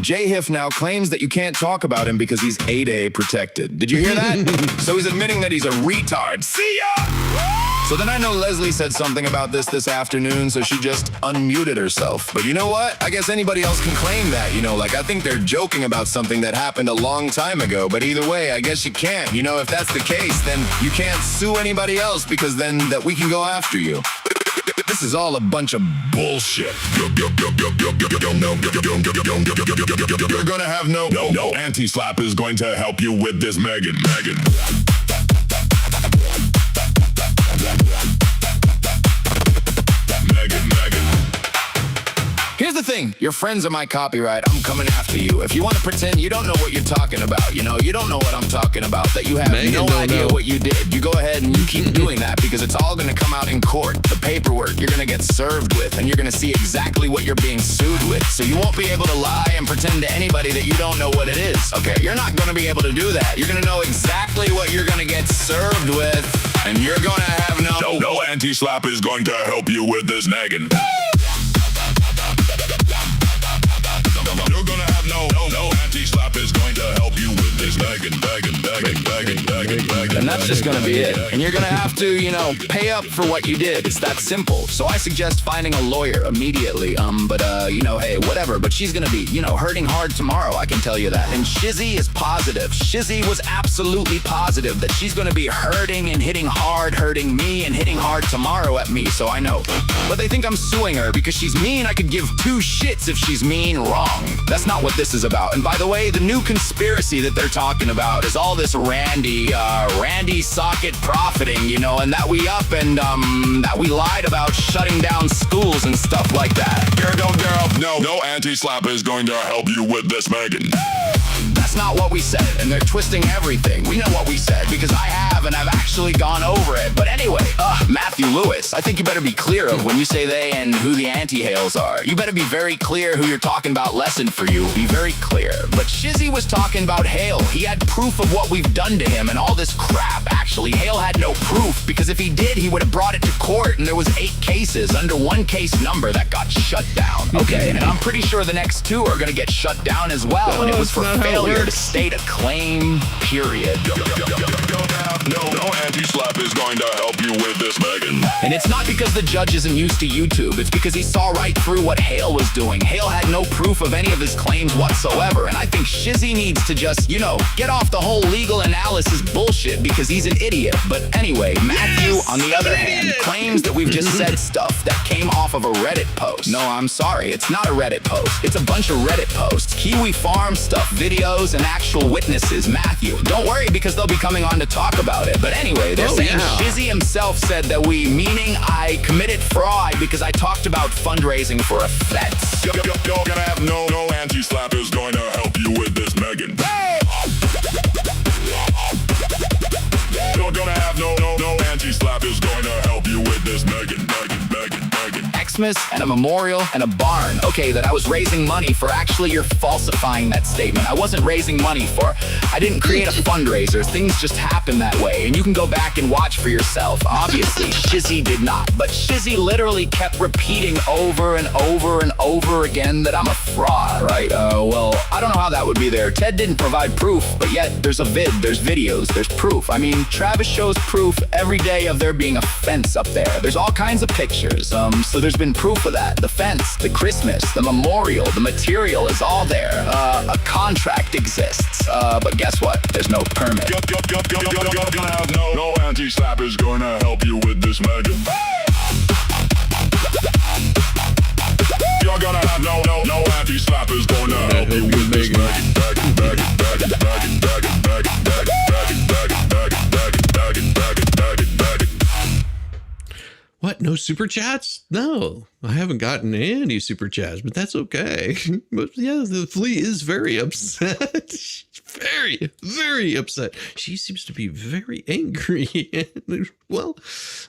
J-Hiff now claims that you can't talk about him because he's 8A protected. Did you hear that? So he's admitting that he's a retard. See ya! So then I know Leslie said something about this afternoon, so she just unmuted herself. But you know what? I guess anybody else can claim that, like I think they're joking about something that happened a long time ago. But either way, I guess you can't. If that's the case, then you can't sue anybody else because then that we can go after you. This is all a bunch of bullshit. You're gonna have no anti-slap is going to help you with this, Megan. Here's the thing, your friends are my copyright. I'm coming after you. If you want to pretend you don't know what you're talking about, you don't know what I'm talking about, that you have Megan no don't idea know. what you did, you go ahead and you keep doing that because it's all going to come out in court. The paperwork you're going to get served with, and you're going to see exactly what you're being sued with. So you won't be able to lie and pretend to anybody that you don't know what it is. Okay, you're not going to be able to do that. You're going to know exactly what you're going to get served with, and you're going to have No anti-slap is going to help you with this, Megan. You're gonna have no anti-slap is going to help you with this, Megan. And that's just gonna be it. And you're gonna have to, pay up for what you did. It's that simple. So I suggest finding a lawyer immediately. Hey, whatever. But she's gonna be, hurting hard tomorrow, I can tell you that. And Shizzy is positive. Shizzy was absolutely positive that she's gonna be hurting and hitting hard, hurting me and hitting hard tomorrow at me, so I know. But they think I'm suing her because she's mean. I could give two shits if she's mean. Wrong. That's not what this is about. And by the way, the new conspiracy that they're talking about is all this Randy socket profiting, and that we up and that we lied about shutting down schools and stuff like that. Girl, no anti-slap is going to help you with this, Megan. That's not what we said, and they're twisting everything. We know what we said because I have, and I've actually gone over it. But anyway, Matthew Lewis, I think you better be clear of when you say they and who the anti-Hales are. You better be very clear who you're talking about. Lesson for you, be very clear. But Shizzy was talking about Hale. He had proof of what we've done to him and all this crap. Actually, Hale had no proof because if he did, he would have brought it to court, and there was 8 cases under one case number that got shut down. Okay, and I'm pretty sure the next 2 are gonna get shut down as well, and it was for failure to state a claim, period. No anti-slap is going to help you with this, Megan. And it's not because the judge isn't used to YouTube, it's because he saw right through what Hale was doing. Hale had no proof of any of his claims whatsoever, and I think Shizzy needs to just, get off the whole legal analysis bullshit because he's an idiot. But anyway, Matthew, on the other hand, claims that we've just said stuff that came off of a Reddit post. No, I'm sorry, it's not a Reddit post. It's a bunch of Reddit posts. Kiwi Farm stuff, videos, and actual witnesses. Matthew, don't worry because they'll be coming on to talk about it. But anyway, they're saying Shizzy himself said that meaning I committed fraud because I talked about fundraising for a fence. You're gonna have no anti-slap is going to help you with this, Megan. You're gonna have no anti-slap is going to help you with this, Megan. Xmas and a memorial and a barn. Okay, that I was raising money for. Actually, you're falsifying that statement. I wasn't raising money for. I didn't create a fundraiser. Things just happen that way, and you can go back and watch for yourself. Obviously, Shizzy did not, but Shizzy literally kept repeating over and over and over again that I'm a fraud. Right? Well, I don't know how that would be there. Ted didn't provide proof, but yet there's a there's videos, there's proof. I mean, Travis shows proof every day of there being a fence up there. There's all kinds of pictures. So there's been proof of that. The fence, the Christmas, the memorial, the material is all there. A contract exists. But guess what? There's no permit. You're gonna have no anti-slap is going to help you with this, Megan. You're gonna have no anti-slap is going to help you with this, Megan. What? No super chats? No, I haven't gotten any super chats, but that's okay. But yeah, the flea is very upset. She's very, very upset. She seems to be very angry. Well,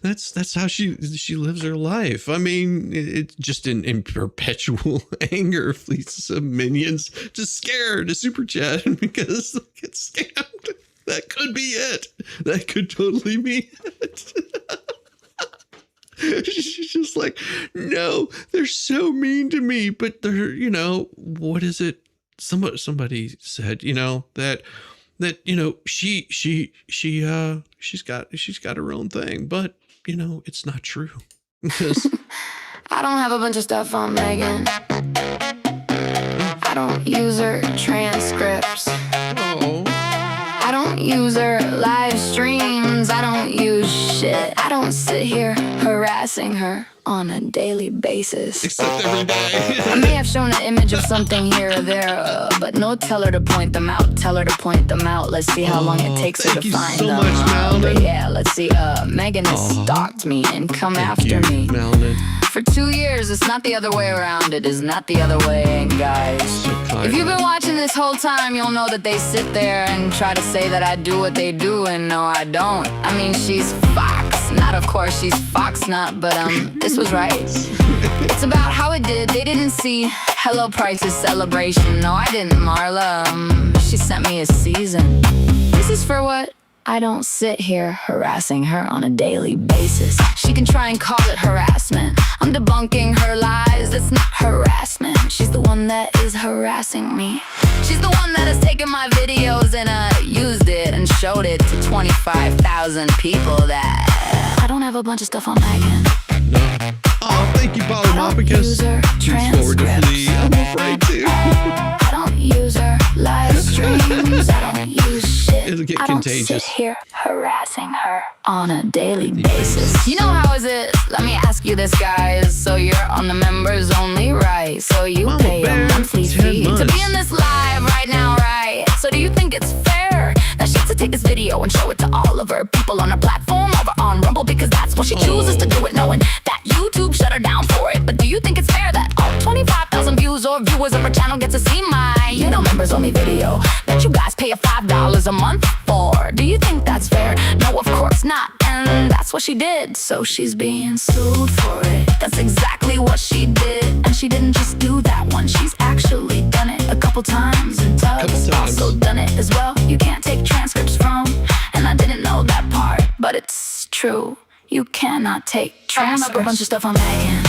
that's how she lives her life. I mean, it's just in perpetual anger. Fleets of minions to scare to super chat because they get scammed. That could be it. That could totally be it. She's just like, no, they're so mean to me, but they're, what is it? somebody said, you know, that you know, she's got her own thing, but you know, it's not true. Because I don't have a bunch of stuff on Megan. I don't use her transcripts. oh, I don't use her live streams. I don't use shit. I don't sit here harassing her on a daily basis. except every day. I may have shown an image of something here or there, but no, tell her to point them out. Tell her to point them out. Let's see how long it takes her thank to you find so them. much, Malin. But yeah, let's see. Megan has stalked me and come after me. Malin. For 2 years, it's not the other way around. It is not the other way, guys. If you've been watching this whole time, you'll know that they sit there and try to say that I do what they do, and no, I don't. I mean, she's Fox. Not, of course, she's Foxnut, but this was right. It's about how it did. They didn't see Hello Price's celebration. No, I didn't, Marla. She sent me a season. This is for what? I don't sit here harassing her on a daily basis. She can try and call it harassment. I'm debunking her lies. It's not harassment. She's the one that is harassing me. She's the one that has taken my videos and used it and showed it to 25,000 people that I don't have a bunch of stuff on Megan. Oh, thank you, Polymopicus. Use forward to flee. I'm afraid to. I don't use her live streams. I don't use shit. It'll get I don't contagious. sit here harassing her on a daily basis. You know how is it? Let me ask you this, guys. So you're on the members only, right? So you Mama pay Bear, a monthly 10 fee to months. be in this live right now, right? So do you think it's fair that she has to take this video and show it to all of her people on her platform over on Rumble, because that's what she chooses to do it, knowing that YouTube shut her down for it? But do you think it's fair that all 25,000 views or viewers of her channel get to see my, members only video that you guys pay a $5 a month for? Do you think that's fair? No, of course not. And that's what she did, so she's being sued for it. That's exactly what she did. And she didn't just do that one, she's actually done it a couple times. And Tubbs also done it as well. You can't take transcripts from, and I didn't know that part, but it's true. You cannot take transcripts. I have a bunch of stuff on Megan.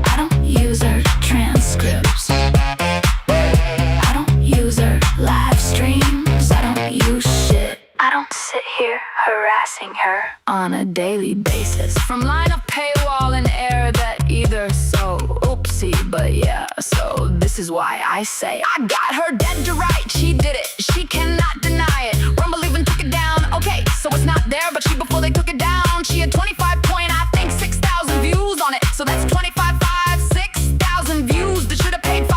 I don't use her transcripts. I don't use her live streams. I don't use shit. I don't sit here harassing her on a daily basis. From line of paywall and air that either, so oopsie, but yeah. So this is why I say I got her dead to right. She did it, she cannot deny it. Rumble even took it down. Okay, so it's not there, but before they took it down, she had 6,000 views on it. So that's 6,000 views that should have paid $5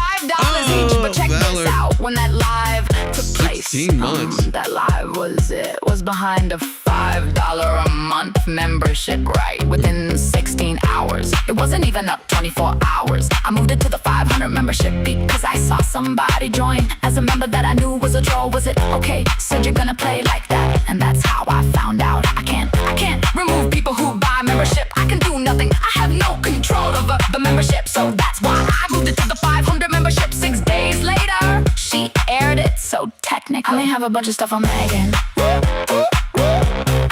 each. But check this out, when that live took place, 16 months. that live was behind a $5 a month membership, right? Within 16 hours. It wasn't even up 24 hours. I moved it to the 500 membership because I saw somebody join as a member that I knew was a troll. Was it okay? Said you're gonna play like that, and that's how I found out. I can't remove people who buy membership. I can do nothing. I have no control over the membership, so that's why I moved it to the 500 membership. 6 days later, she aired it. So technically, I may have a bunch of stuff on Megan.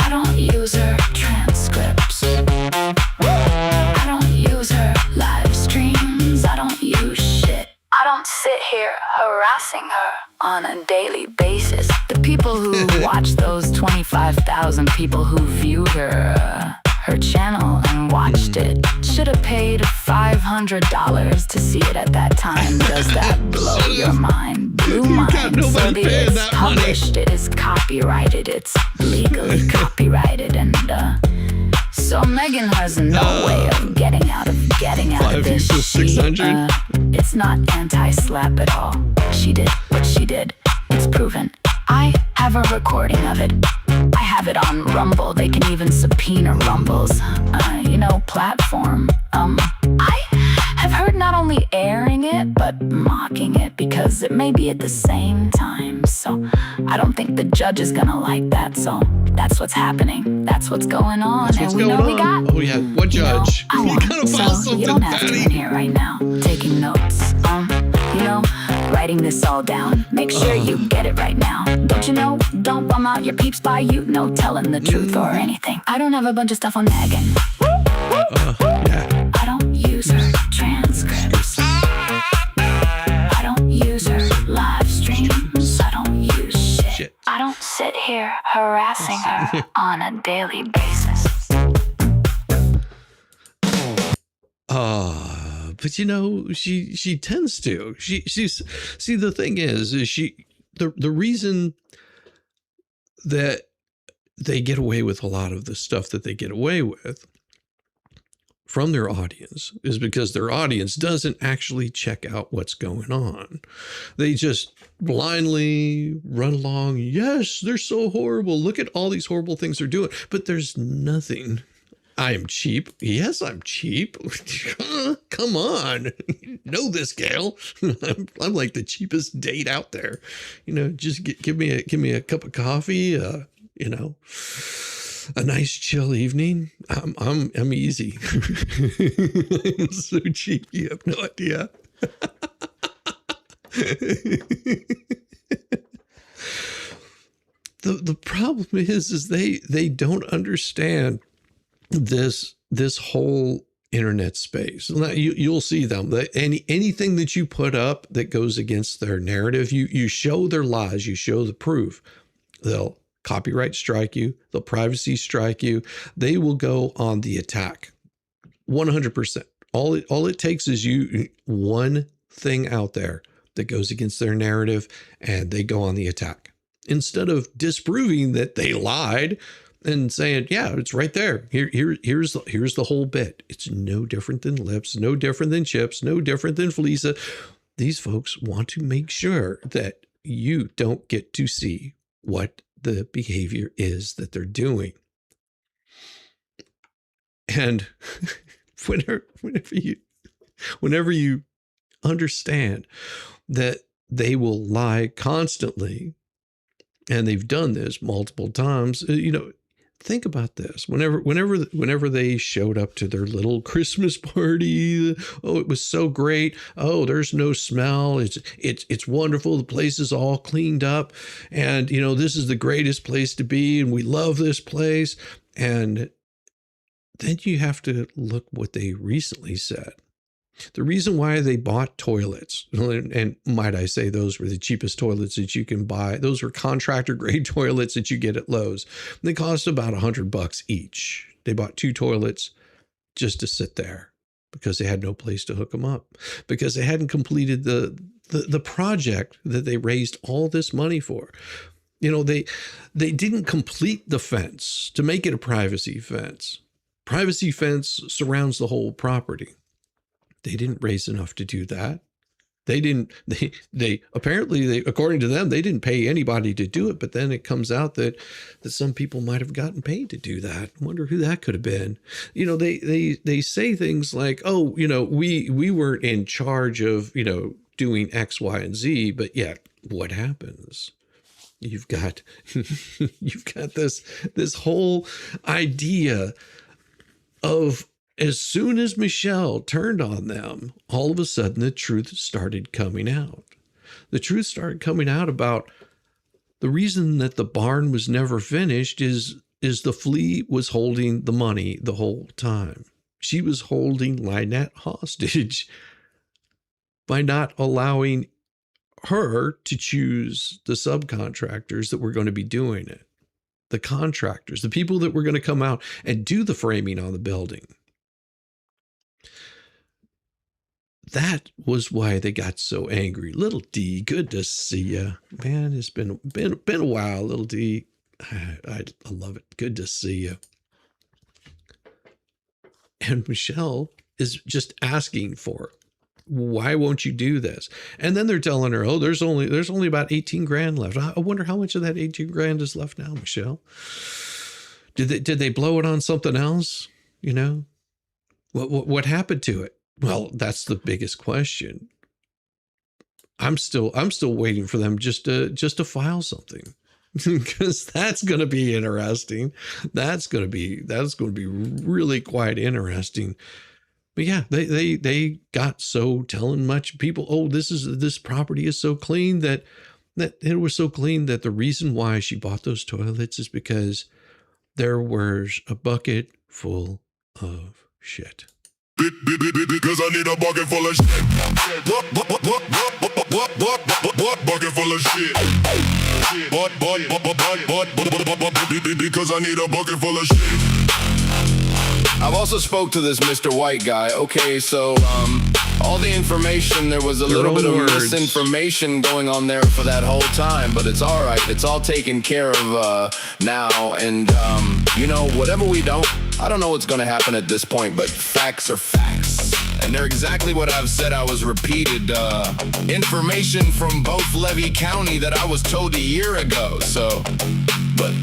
I don't use her transcripts. I don't use her live streams. I don't use shit. I don't sit here harassing her on a daily basis. The people who watch those 25,000 people who viewed her channel and watched it should have paid $500 to see it at that time. Does that blow your mind? Blew mine. So it's published, it is copyrighted, it's legally copyrighted, and so Megan has no way of getting out of this. It's not anti-slap at all. She did what she did. It's proven. I have a recording of it. I have it on Rumble. They can even subpoena Rumble's, platform. I have heard not only airing it, but mocking it, because it may be at the same time. So I don't think the judge is gonna like that. So that's what's happening. That's what's going on. That's what's and we going know on. we got. Oh yeah, what judge? I You want gotta it, file so something, you don't have to Patty. in here right now, taking notes. Writing this all down. Make sure you get it right now. Don't you know? Don't bum out your peeps by telling the truth or anything. I don't have a bunch of stuff on Megan. Yeah. I don't use her transcripts. I don't here harassing her on a daily basis. But you know, she tends to. She's see, the thing is the reason that they get away with a lot of the stuff that they get away with from their audience is because their audience doesn't actually check out what's going on. They just blindly run along. Yes, they're so horrible. Look at all these horrible things they're doing. But there's nothing. I am cheap. Yes, I'm cheap. Come on. You know this, Gail. I'm like the cheapest date out there. You know, just give me a cup of coffee, you know, a nice chill evening. I'm easy. I'm so cheap. You have no idea. The problem is they don't understand this whole internet space. Now, you'll see them. Anything that you put up that goes against their narrative, you show their lies, you show the proof. They'll copyright strike you, they'll privacy strike you. They will go on the attack. 100%. All it takes is one thing out there that goes against their narrative, and they go on the attack. Instead of disproving that they lied and saying, yeah, it's right there. Here's the whole bit. It's no different than Lips, no different than Chips, no different than Felisa. These folks want to make sure that you don't get to see what the behavior is that they're doing. And whenever you understand that they will lie constantly, and they've done this multiple times, you know, think about this. Whenever they showed up to their little Christmas party, oh, it was so great. Oh, there's no smell. It's wonderful. The place is all cleaned up, and you know, this is the greatest place to be, and we love this place. And then you have to look what they recently said. The reason why they bought toilets, and might I say, those were the cheapest toilets that you can buy. Those were contractor grade toilets that you get at Lowe's. They cost about $100 each. They bought 2 toilets just to sit there because they had no place to hook them up, because they hadn't completed the project that they raised all this money for. You know, they didn't complete the fence to make it a privacy fence. Privacy fence surrounds the whole property. They didn't raise enough to do that. They apparently, according to them, they didn't pay anybody to do it. But then it comes out that some people might have gotten paid to do that. I wonder who that could have been. You know, they say things like, oh, you know, we weren't in charge of, you know, doing X, Y, and Z. But yet, what happens? You've got this whole idea of, as soon as Michelle turned on them, all of a sudden the truth started coming out. The truth started coming out about the reason that the barn was never finished is the flea was holding the money the whole time. She was holding Lynette hostage by not allowing her to choose the subcontractors that were going to be doing it. The contractors, the people that were going to come out and do the framing on the building. That was why they got so angry. Little D, good to see you. Man, it's been a while, Little D. I love it. Good to see you. And Michelle is just asking for, why won't you do this? And then they're telling her, oh, there's only about 18 grand left. I wonder how much of that 18 grand is left now, Michelle. Did they blow it on something else? You know, what happened to it? Well, that's the biggest question. I'm still waiting for them just to file something, because that's going to be interesting. That's going to be really quite interesting. But yeah, they got so telling much people, oh, this property is so clean that it was so clean that the reason why she bought those toilets is because there was a bucket full of shit. Because I need a bucket full of shit. Bucket full of shit. Because I need a bucket full of shit. I've also spoke to this Mr. White guy. Okay, so all the information, there was a little bit of misinformation going on there for that whole time, but it's all right. It's all taken care of now, and you know, whatever we don't, I don't know what's gonna happen at this point, but facts are facts. And they're exactly what I've said. I was repeated information from both Levy County that I was told a year ago. So, but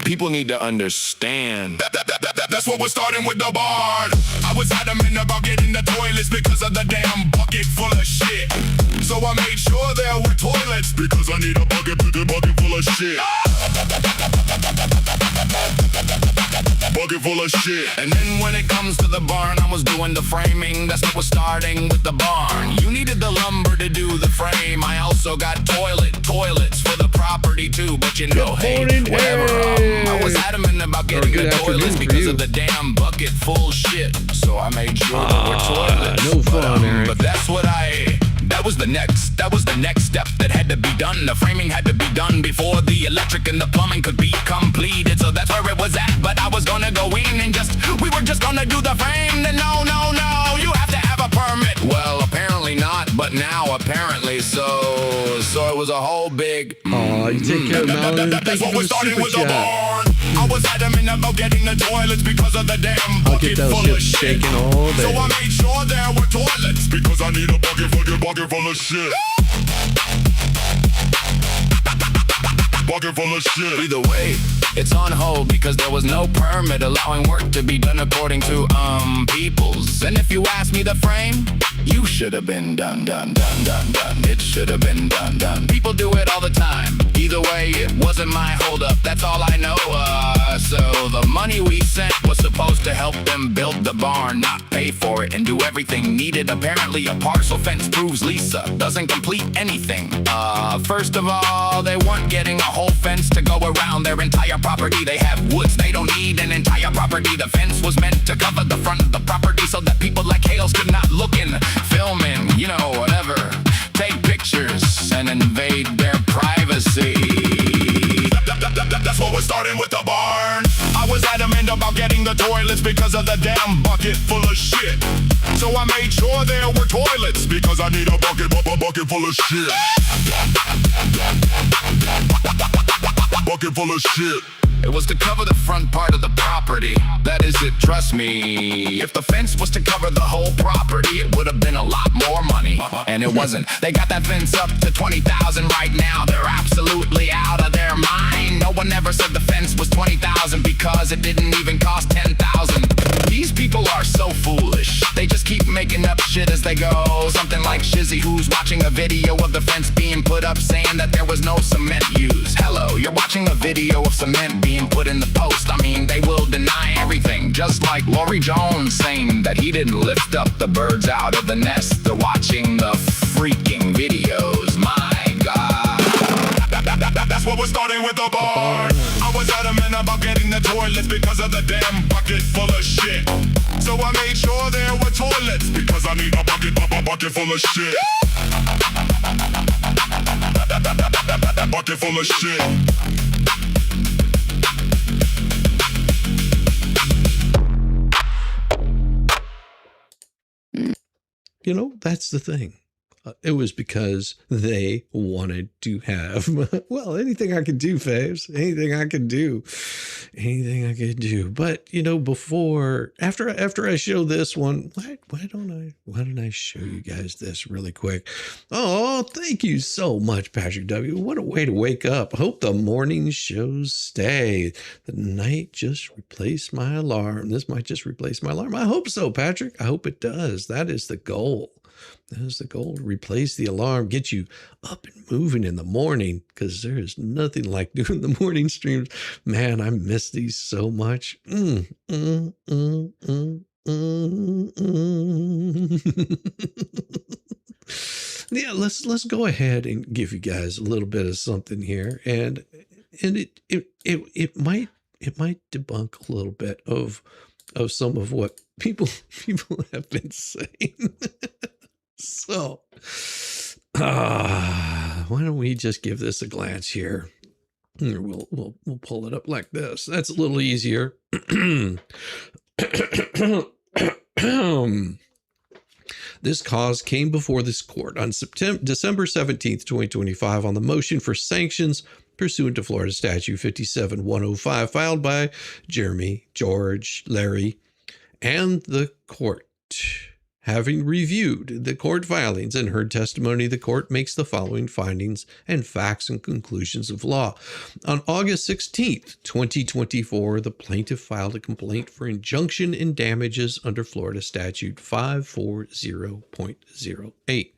people need to understand. That's what we're starting with the barn. I was adamant about getting the toilets because of the damn bucket full of shit. So I made sure there were toilets because I need a bucket full of shit. Bucket full of shit. And then when it comes to the barn, I was doing the framing. That's what was starting with the barn. You needed the lumber to do the frame. I also got toilets for the property too. But you know, hey, whatever. I was adamant about getting the toilets because of the damn bucket full shit. So I made sure there were toilets. No fun, Eric. But that's what that was the next step that had to be done. The framing had to be done before the electric and the plumbing could be completed. So that's where it was at. But I was gonna go in and we were just gonna do the frame. Then no, you have to have a permit. Well, apparently not, but now apparently so it was a whole big. You take care of Malin. That's what we're starting with the barn. I was adamant about getting the toilets because of the damn bucket full of shit. So I made sure there were toilets because I need a bucket full of shit. Bucket full of shit. Either way, it's on hold because there was no permit allowing work to be done according to peoples. And if you ask me, the frame, you should have been done. It should have been done. People do it all the time. Either way, it wasn't my holdup. That's all I know. So the money we sent was supposed to help them build the barn, not pay for it and do everything needed. Apparently, a parcel fence proves Lisa doesn't complete anything. First of all, they weren't getting a whole fence to go around their entire property. They have woods, they don't need an entire property. The fence was meant to cover the front of the property so that people like Hales could not look in, film in, you know, whatever. Take pictures and invade their privacy. That's what we're starting with the barn. I was adamant about getting the toilets because of the damn bucket full of shit. So I made sure there were toilets because I need a bucket full of shit. Bucket full of shit. It was to cover the front part of the property. That is it, trust me. If the fence was to cover the whole property, it would have been a lot more money. And it wasn't. They got that fence up to 20,000 right now. They're absolutely out of their mind. No one ever said the fence was 20,000 because it didn't even cost 10,000. These people are so foolish. They just keep making up shit as they go. Something like Shizzy, who's watching a video of the fence being put up, saying that there was no cement used. Hello, you're watching a video of cement being put in the post. I mean, they will deny everything. Just like Lori Jones saying that he didn't lift up the birds out of the nest. They're watching the freaking videos. My God. That's what we're starting with the barn. I was adamant about getting the toilets because of the damn bucket full of shit. So I made sure there were toilets because I need a bucket full of shit. Bucket full of shit. You know, that's the thing. It was because they wanted to have, well, anything I could do, Faves. Anything I could do. Anything I could do. But, you know, after I show this one, why don't I show you guys this really quick? Oh, thank you so much, Patrick W. What a way to wake up. I hope the morning shows stay. The night just replaced my alarm. This might just replace my alarm. I hope so, Patrick. I hope it does. That is the goal. That is the goal, to replace the alarm, get you up and moving in the morning, because there is nothing like doing the morning streams. Man, I miss these so much. Yeah, let's go ahead and give you guys a little bit of something here, and it might debunk a little bit of of some of what people have been saying. So, why don't we just give this a glance here? We'll pull it up like this. That's a little easier. This cause came before this court on December 17th, 2025 on the motion for sanctions pursuant to Florida Statute 57105 filed by Jeremy, George, Larry, and the court. Having reviewed the court filings and heard testimony, the court makes the following findings and facts and conclusions of law. On August 16th, 2024, the plaintiff filed a complaint for injunction and damages under Florida Statute 540.08.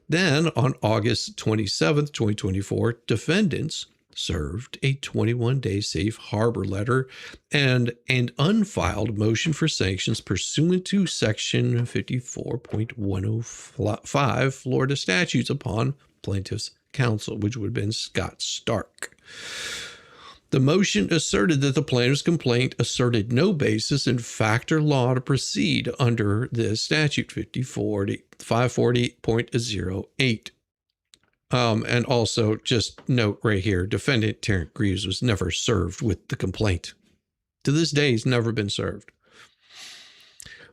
Then, on August 27th, 2024, defendants served a 21-day safe harbor letter and an unfiled motion for sanctions pursuant to Section 54.105 Florida statutes upon plaintiff's counsel, which would have been Scott Stark. The motion asserted that the plaintiff's complaint asserted no basis in fact or law to proceed under this statute 540.08. And also, just note right here, defendant Terrence Greaves was never served with the complaint. To this day, he's never been served.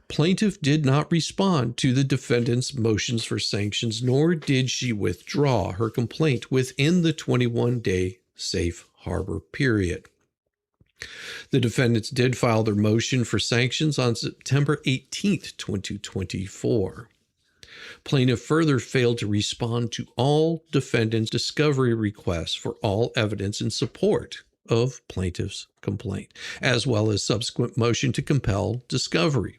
Plaintiff did not respond to the defendant's motions for sanctions, nor did she withdraw her complaint within the 21-day safe harbor period. The defendants did file their motion for sanctions on September 18th, 2024. Plaintiff further failed to respond to all defendants' discovery requests for all evidence in support of plaintiff's complaint, as well as subsequent motion to compel discovery.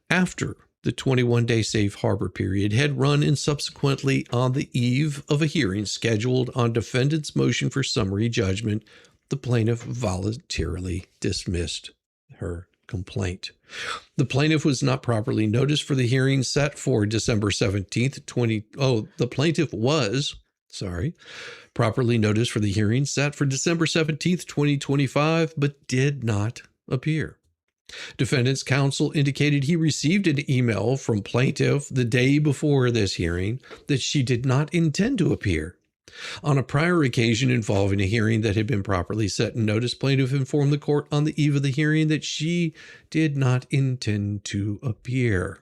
After the 21-day safe harbor period had run and subsequently on the eve of a hearing scheduled on defendant's motion for summary judgment, the plaintiff voluntarily dismissed her complaint. The plaintiff was not properly noticed for the hearing set for December 17th, the plaintiff was, properly noticed for the hearing set for December 17th, 2025, but did not appear. Defendant's counsel indicated he received an email from plaintiff the day before this hearing that she did not intend to appear. On a prior occasion involving a hearing that had been properly set and notice, plaintiff informed the court on the eve of the hearing that she did not intend to appear.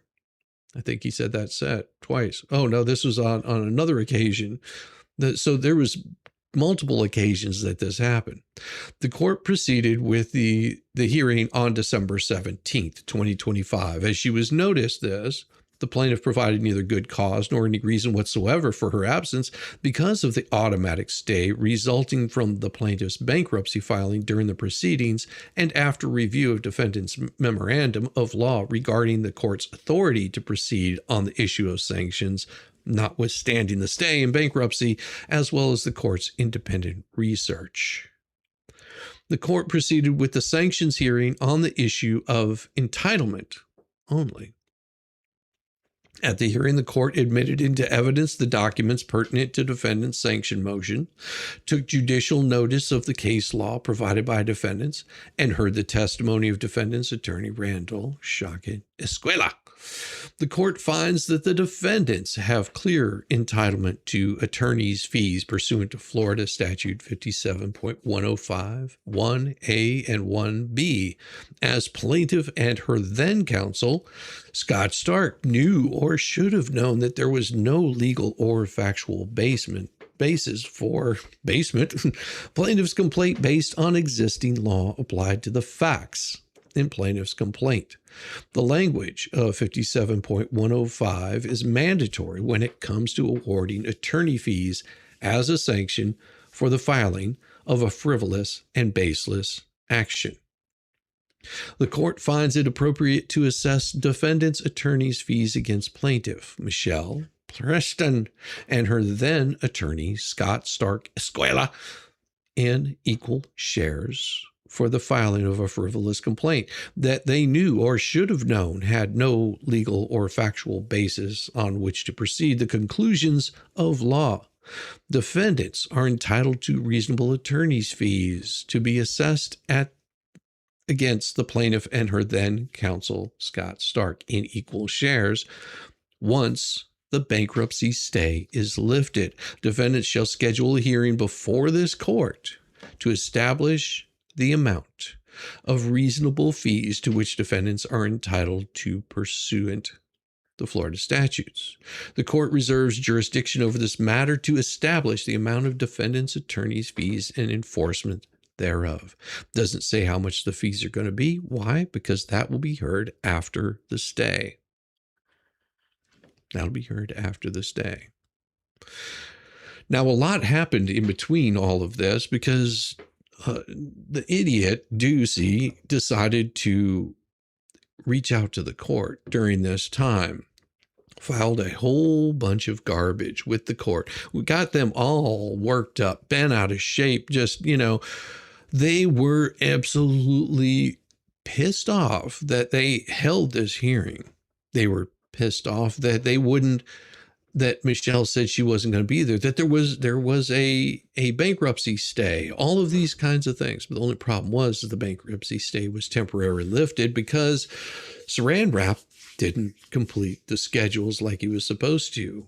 I think he said that twice. Oh, no, this was on another occasion. So there was multiple occasions that this happened. The court proceeded with the hearing on December 17th, 2025. As she was noticed this, the plaintiff provided neither good cause nor any reason whatsoever for her absence because of the automatic stay resulting from the plaintiff's bankruptcy filing during the proceedings and after review of defendant's memorandum of law regarding the court's authority to proceed on the issue of sanctions, notwithstanding the stay in bankruptcy, as well as the court's independent research. The court proceeded with the sanctions hearing on the issue of entitlement only. At the hearing, the court admitted into evidence the documents pertinent to defendant's sanction motion, took judicial notice of the case law provided by defendants, and heard the testimony of defendant's attorney Randall Shockett Escuela. The court finds that the defendants have clear entitlement to attorney's fees pursuant to Florida Statute 57.105, 1A and 1B, as plaintiff and her then counsel, Scott Stark, knew or should have known that there was no legal or factual basis for plaintiff's complaint based on existing law applied to the facts in plaintiff's complaint. The language of 57.105 is mandatory when it comes to awarding attorney fees as a sanction for the filing of a frivolous and baseless action. The court finds it appropriate to assess defendant's attorney's fees against plaintiff Michelle Preston and her then attorney Scott Stark Escuela in equal shares for the filing of a frivolous complaint that they knew or should have known had no legal or factual basis on which to proceed. The conclusions of law. Defendants are entitled to reasonable attorney's fees to be assessed at against the plaintiff and her then counsel, Scott Stark, in equal shares. Once the bankruptcy stay is lifted, defendants shall schedule a hearing before this court to establish the amount of reasonable fees to which defendants are entitled to pursuant the Florida statutes. The court reserves jurisdiction over this matter to establish the amount of defendants' attorneys' fees and enforcement thereof. Doesn't say how much the fees are going to be. Why? Because that will be heard after the stay. That'll be heard after the stay. Now, a lot happened in between all of this because the idiot, Ducey, decided to reach out to the court during this time. Filed a whole bunch of garbage with the court. We got them all worked up, bent out of shape. Just, they were absolutely pissed off that they held this hearing. They were pissed off that that Michelle said she wasn't going to be there, that there was a bankruptcy stay, all of these kinds of things. But the only problem was that the bankruptcy stay was temporarily lifted because Saran Wrap didn't complete the schedules like he was supposed to.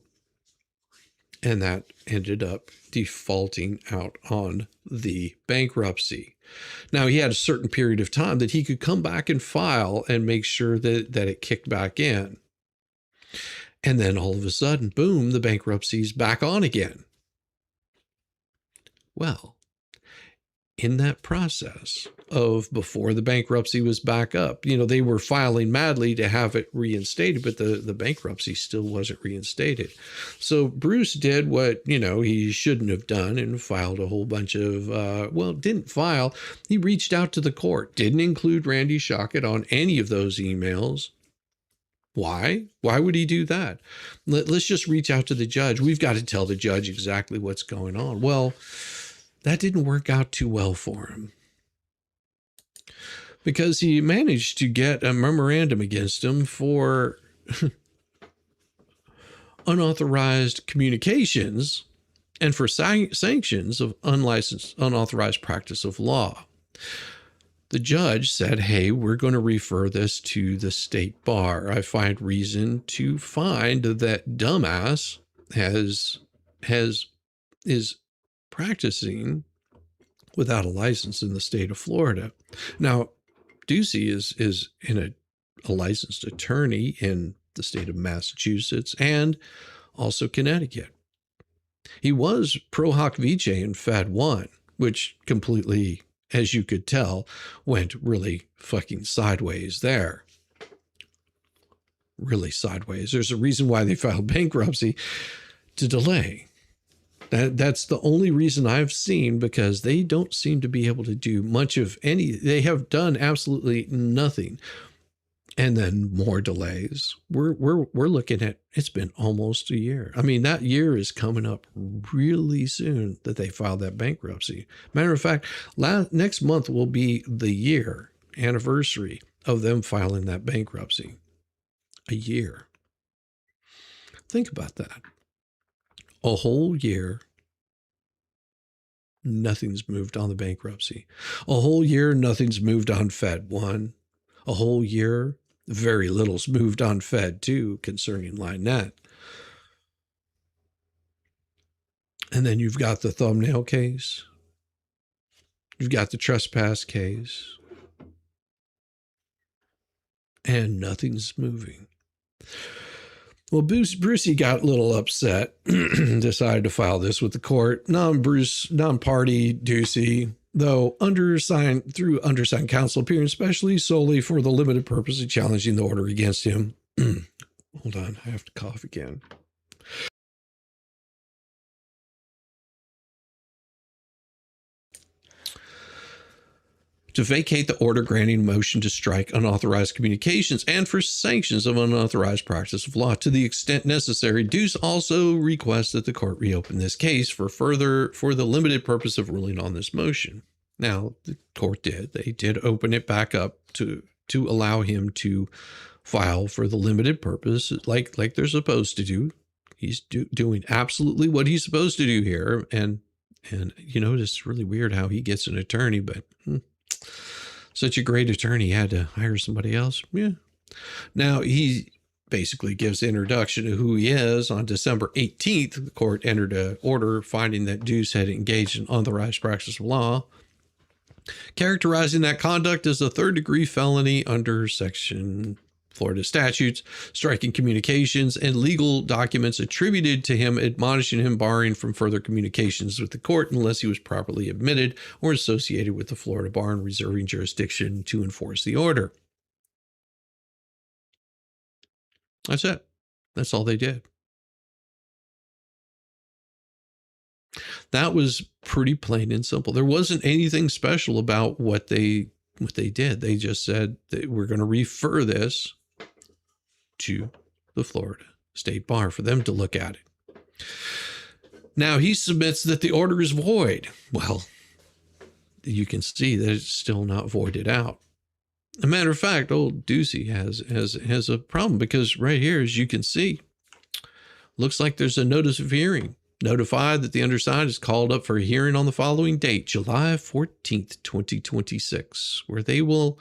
And that ended up defaulting out on the bankruptcy. Now, he had a certain period of time that he could come back and file and make sure that it kicked back in. And then all of a sudden, boom, the bankruptcy's back on again. Well, in that process of before the bankruptcy was back up, they were filing madly to have it reinstated, but the bankruptcy still wasn't reinstated. So Bruce did what, he shouldn't have done and filed a whole bunch of, didn't file. He reached out to the court, didn't include Randy Shockett on any of those emails. Why? Why would he do that? Let's just reach out to the judge. We've got to tell the judge exactly what's going on. Well, that didn't work out too well for him because he managed to get a memorandum against him for unauthorized communications and for sanctions of unlicensed, unauthorized practice of law. The judge said, hey, we're going to refer this to the state bar. I find reason to find that dumbass is practicing without a license in the state of Florida. Now, Ducey is a licensed attorney in the state of Massachusetts and also Connecticut. He was pro hoc vice in Fed 1, which completely, as you could tell, went really fucking sideways there. Really sideways. There's a reason why they filed bankruptcy to delay. That's the only reason I've seen, because they don't seem to be able to do much of any. They have done absolutely nothing. And then more delays. We're looking at, it's been almost a year. I mean, that year is coming up really soon that they filed that bankruptcy. Matter of fact, next month will be the year anniversary of them filing that bankruptcy. A year. Think about that. A whole year, nothing's moved on the bankruptcy. A whole year, nothing's moved on Fed 1. A whole year, very little's moved on Fed 2 concerning Lynette. And then you've got the thumbnail case. You've got the trespass case. And nothing's moving. Well, Brucey got a little upset, decided to file this with the court. Non-party Ducey, though through undersigned counsel, appearing especially solely for the limited purpose of challenging the order against him. Hold on, I have to cough again. To vacate the order granting motion to strike unauthorized communications and for sanctions of unauthorized practice of law to the extent necessary. Deuce also requests that the court reopen this case for the limited purpose of ruling on this motion. Now, the court they did open it back up to allow him to file for the limited purpose like they're supposed to do. He's doing absolutely what he's supposed to do here. And it's really weird how he gets an attorney, but Such a great attorney had to hire somebody else. Yeah. Now, he basically gives introduction to who he is. On December 18th, the court entered an order finding that Deuce had engaged in unauthorized practice of law, characterizing that conduct as a third-degree felony under section Florida statutes, striking communications and legal documents attributed to him, admonishing him, barring from further communications with the court unless he was properly admitted or associated with the Florida bar, and reserving jurisdiction to enforce the order. That's it. That's all they did. That was pretty plain and simple. There wasn't anything special about what they did. They just said that we're going to refer this to the Florida State Bar for them to look at it. Now he submits that the order is void. Well, you can see that it's still not voided out. As a matter of fact, old Deucey has a problem, because right here, as you can see, looks like there's a notice of hearing. Notified that the undersigned is called up for a hearing on the following date, July 14th, 2026, where they will,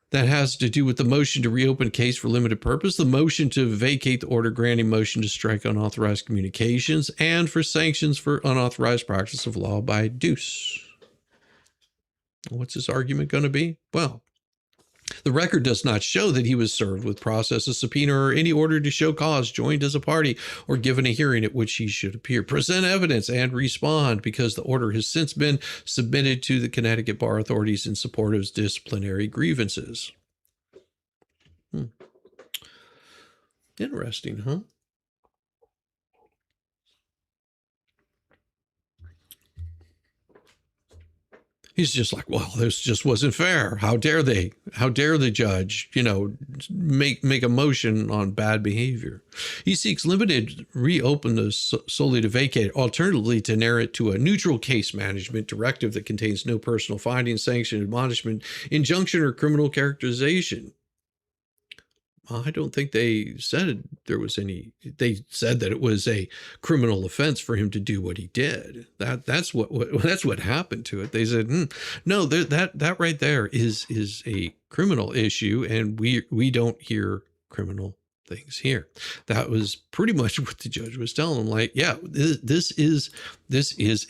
that has to do with the motion to reopen case for limited purpose, the motion to vacate the order granting motion to strike unauthorized communications, and for sanctions for unauthorized practice of law by Deuce. What's his argument going to be? Well, the record does not show that he was served with process, a subpoena, or any order to show cause, joined as a party, or given a hearing at which he should appear, present evidence, and respond, because the order has since been submitted to the Connecticut bar authorities in support of his disciplinary grievances. Interesting, huh? He's just like, well, this just wasn't fair. How dare they? How dare the judge, make a motion on bad behavior? He seeks limited reopen the solely to vacate, alternatively to narrow it to a neutral case management directive that contains no personal finding, sanction, admonishment, injunction, or criminal characterization. I don't think they said there was any. They said that it was a criminal offense for him to do what he did. That's what happened to it. They said, no, that right there is a criminal issue, and we don't hear criminal things here. That was pretty much what the judge was telling him. Like, yeah, this is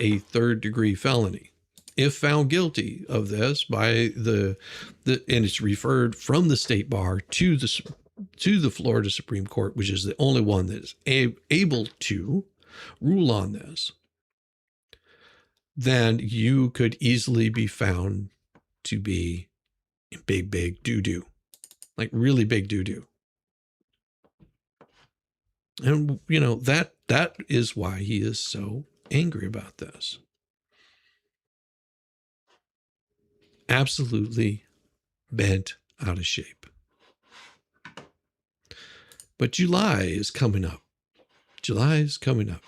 a third-degree felony. If found guilty of this by the and it's referred from the state bar to the Florida Supreme Court, which is the only one that is able to rule on this, then you could easily be found to be big doo-doo, like really big doo-doo. And, that is why he is so angry about this. Absolutely bent out of shape. But July is coming up. July is coming up.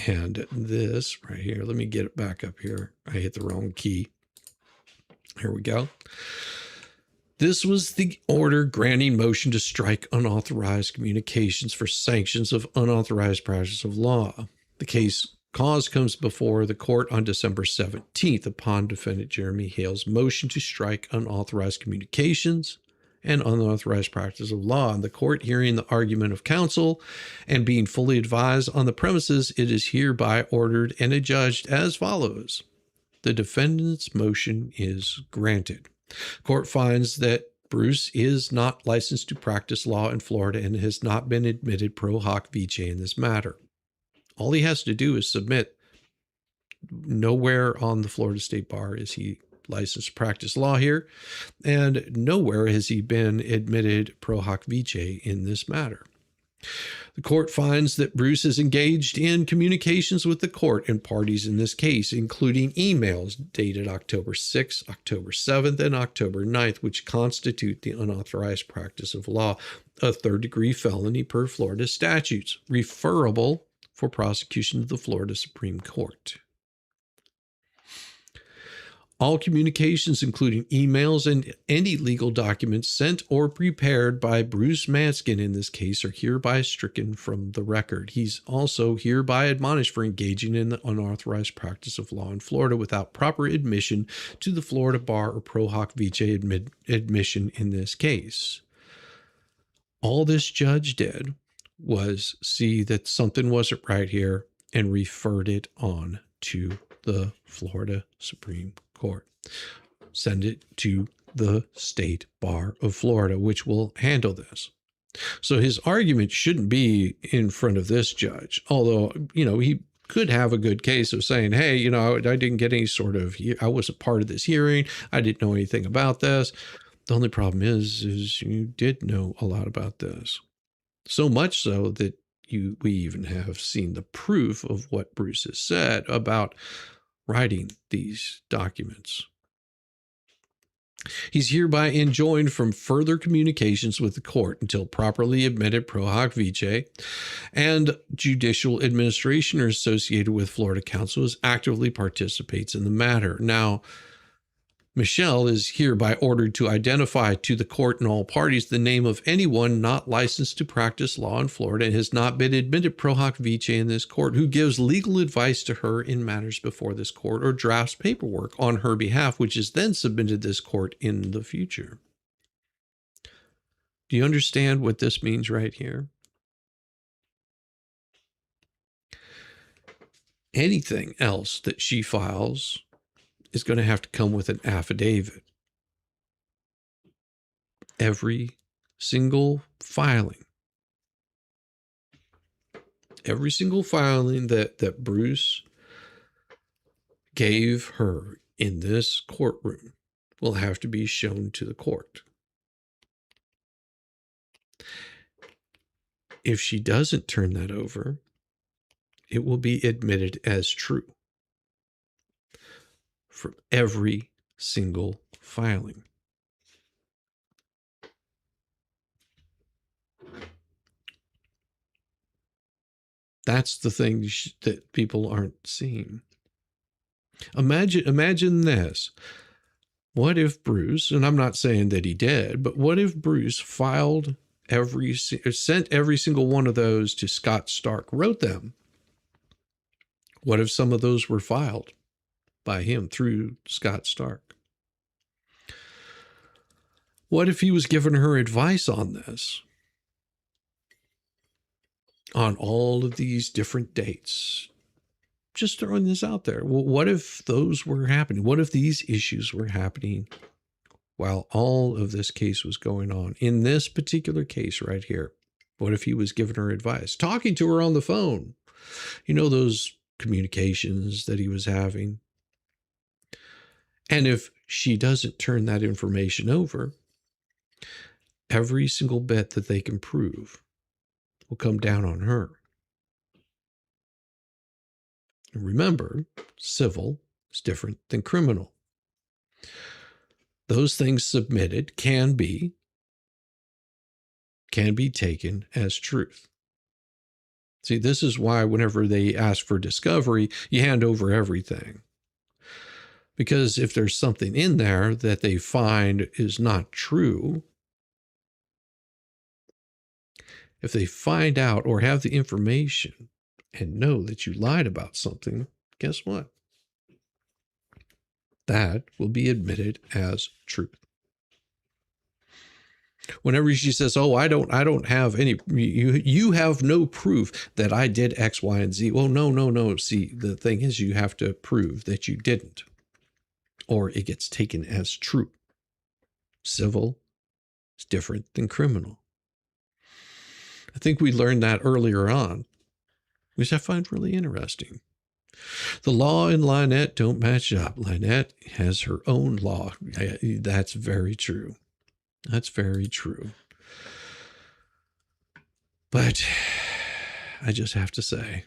And this right here, let me get it back up here. I hit the wrong key. Here we go. This was the order granting motion to strike unauthorized communications for sanctions of unauthorized practice of law. The cause comes before the court on December 17th upon defendant Jeremy Hale's motion to strike unauthorized communications and unauthorized practice of law. And the court, hearing the argument of counsel and being fully advised on the premises, it is hereby ordered and adjudged as follows. The defendant's motion is granted. Court finds that Bruce is not licensed to practice law in Florida and has not been admitted pro hoc vice in this matter. All he has to do is submit. Nowhere on the Florida State Bar is he licensed to practice law here, and nowhere has he been admitted pro hoc vice in this matter. The court finds that Bruce is engaged in communications with the court and parties in this case, including emails dated October 6th, October 7th, and October 9th, which constitute the unauthorized practice of law, a third-degree felony per Florida statutes, referable for prosecution to the Florida Supreme Court. All communications, including emails and any legal documents sent or prepared by Bruce Manskin in this case, are hereby stricken from the record. He's also hereby admonished for engaging in the unauthorized practice of law in Florida without proper admission to the Florida bar or pro hoc vice admission in this case. All this judge did was see that something wasn't right here and referred it on to the Florida Supreme Court. Send it to the State Bar of Florida, which will handle this. So his argument shouldn't be in front of this judge, although, he could have a good case of saying, hey, I didn't get any sort of, I wasn't part of this hearing. I didn't know anything about this. The only problem is you did know a lot about this. So much so that we even have seen the proof of what Bruce has said about writing these documents. He's hereby enjoined from further communications with the court until properly admitted pro hoc vice and judicial administration associated with Florida counsel actively participates in the matter. Now, Michelle is hereby ordered to identify to the court and all parties the name of anyone not licensed to practice law in Florida and has not been admitted pro hoc vice in this court who gives legal advice to her in matters before this court or drafts paperwork on her behalf, which is then submitted to this court in the future. Do you understand what this means right here? Anything else that she files is going to have to come with an affidavit. Every single filing that Bruce gave her in this courtroom will have to be shown to the court. If she doesn't turn that over, it will be admitted as true from every single filing. That's the thing that people aren't seeing. Imagine this. What if Bruce, and I'm not saying that he did, but what if Bruce sent every single one of those to Scott Stark, wrote them? What if some of those were filed by him through Scott Stark? What if he was giving her advice on this? On all of these different dates? Just throwing this out there. Well, what if those were happening? What if these issues were happening while all of this case was going on? In this particular case right here, what if he was giving her advice? Talking to her on the phone. Those communications that he was having. And if she doesn't turn that information over, every single bit that they can prove will come down on her. And remember, civil is different than criminal. Those things submitted can be taken as truth. See, this is why whenever they ask for discovery, you hand over everything. Because if there's something in there that they find is not true, if they find out or have the information and know that you lied about something, guess what? That will be admitted as truth. Whenever she says, "Oh, I don't have any, you have no proof that I did X, Y, and Z." Well, no. See, the thing is, you have to prove that you didn't, or it gets taken as true. Civil is different than criminal. I think we learned that earlier on, which I find really interesting. The law and Lynette don't match up. Lynette has her own law. That's very true. That's very true. But I just have to say,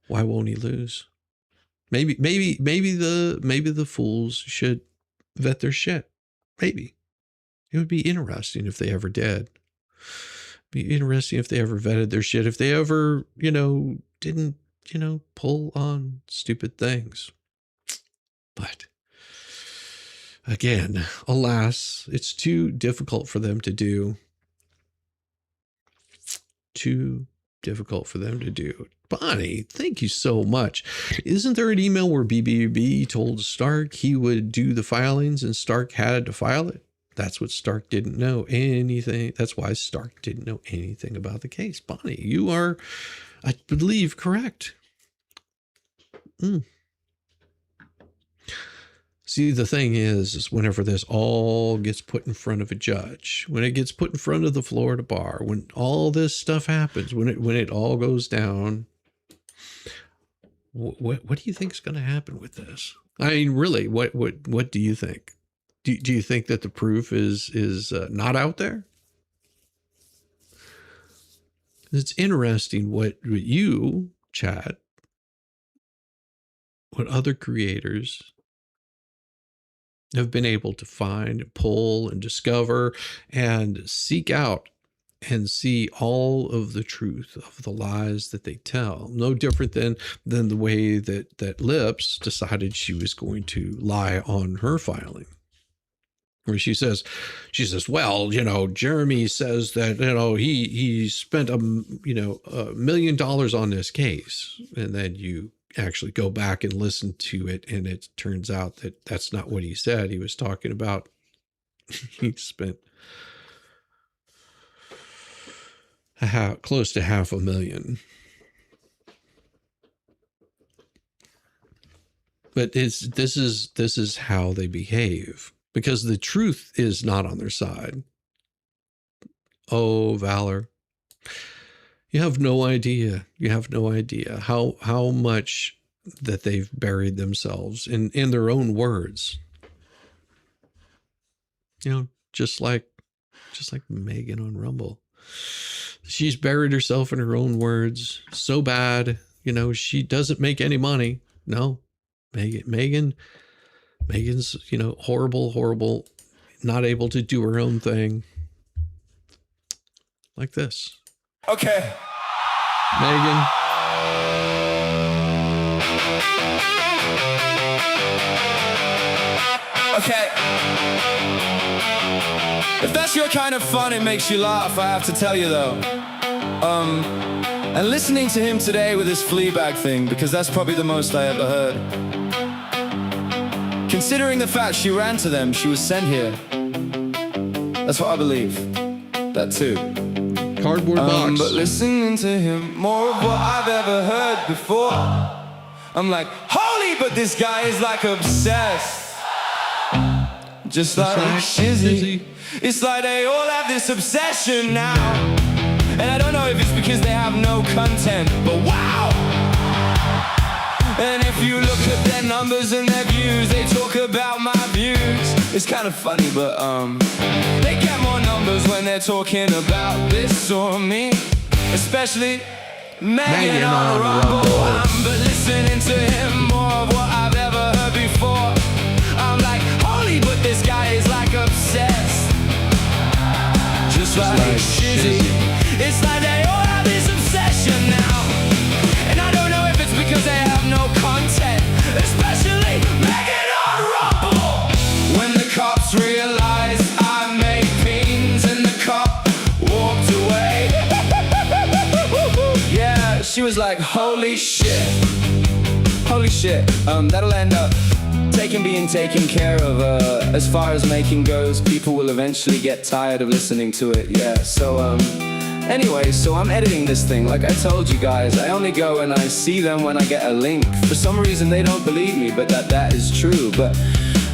why won't he lose? Maybe the fools should vet their shit. Maybe. It would be interesting if they ever did. Be interesting if they ever vetted their shit. If they ever, didn't, pull on stupid things. But again, alas, it's too difficult for them to do. Too difficult for them to do. Bonnie, thank you so much. Isn't there an email where BBB told Stark he would do the filings and Stark had to file it? That's what Stark didn't know anything. That's why Stark didn't know anything about the case. Bonnie, you are, I believe, correct. See, the thing is whenever this all gets put in front of a judge, when it gets put in front of the Florida bar, when all this stuff happens, when it all goes down, what do you think is going to happen with this? I mean, really, what do you think? Do you think that the proof is not out there? It's interesting what you, Chad, what other creators have been able to find, pull, and discover, and seek out and see all of the truth of the lies that they tell. No different than the way that Lips decided she was going to lie on her filing. Where she says, well, Jeremy says that, he spent $1 million on this case. And then you actually go back and listen to it, and it turns out that that's not what he said. He was talking about he spent close to $500,000. But this is how they behave, because the truth is not on their side. Oh, Valor. You have no idea. You have no idea how much that they've buried themselves in their own words. Just like Megan on Rumble. She's buried herself in her own words so bad. She doesn't make any money. No, Megan's, horrible, not able to do her own thing. Like this. Okay. Megan. Okay. If that's your kind of fun, it makes you laugh, I have to tell you though. And listening to him today with his Fleabag thing, because that's probably the most I ever heard. Considering the fact she ran to them, she was sent here. That's what I believe. That too. Cardboard box. But listening to him, more of what I've ever heard before. I'm like, holy, but this guy is like obsessed. Just like Shizzy. It's like they all have this obsession now. And I don't know if it's because they have no content, but wow! And if you look at their numbers and their views, they talk about my views. It's kind of funny, but they get more numbers when they're talking about this or me. Especially Megan on Rumble. But listening to him, more of what I've ever heard before. I'm like, holy, but this guy is like obsessed. Just like Shizzy. It's like they all have this obsession now. And I don't know if it's because they have no content. Especially Megan on Rumble. When the cops realized I made beans and the cop walked away. Yeah, she was like, holy shit. Holy shit. That'll end up being taken care of. As far as making goes, people will eventually get tired of listening to it. Yeah, so anyway, so I'm editing this thing. Like I told you guys, I only go and I see them when I get a link. For some reason they don't believe me, but that is true. But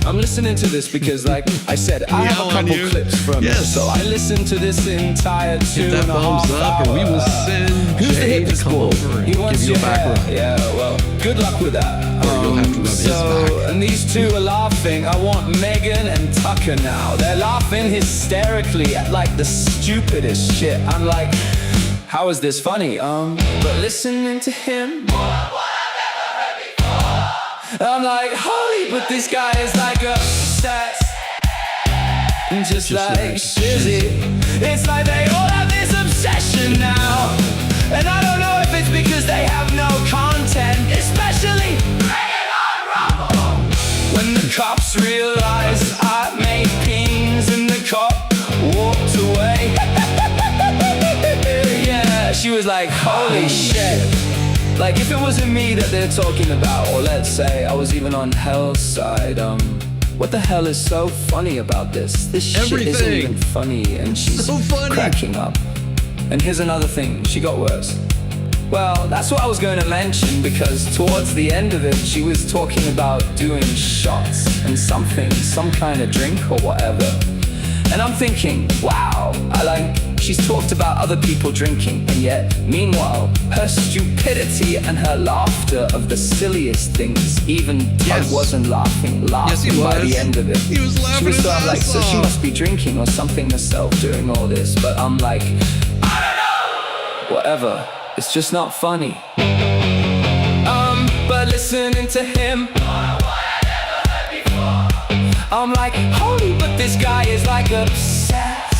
I'm listening to this because, like I said, I have a couple clips from it. So I listened to this entire 2.5 hours. Or we will send Who's the Jay to hippest come bull? over and He wants give you a your back hair. rub. Yeah, well, good luck with that. You'll have to rub his back. And these two are laughing. I want Megan and Tucker now. They're laughing hysterically at like the stupidest shit. I'm like, how is this funny? But listening to him, I'm like, holy, but this guy is like obsessed. Just like Shizzy. It's like they all have this obsession now. And I don't know if it's because they have no content. Especially Megan on Rumble. was like, holy shit. Like, if it wasn't me that they're talking about, or let's say I was even on hell's side, what the hell is so funny about this? This shit isn't Everything. even funny, and she's So funny. cracking up. And here's another thing, she got worse. Well, that's what I was going to mention, because towards the end of it, she was talking about doing shots and something, some kind of drink or whatever. And I'm thinking, wow, she's talked about other people drinking, and yet, meanwhile, her stupidity and her laughter of the silliest things, even Doug Yes. wasn't laughing Yes, he by was. the end of it. He was laughing She was his sort of ass like, so she off. must be drinking or something herself during all this, but I'm like, I don't know! Whatever, it's just not funny. But listening to him, I'm like, holy, but this guy is like obsessed.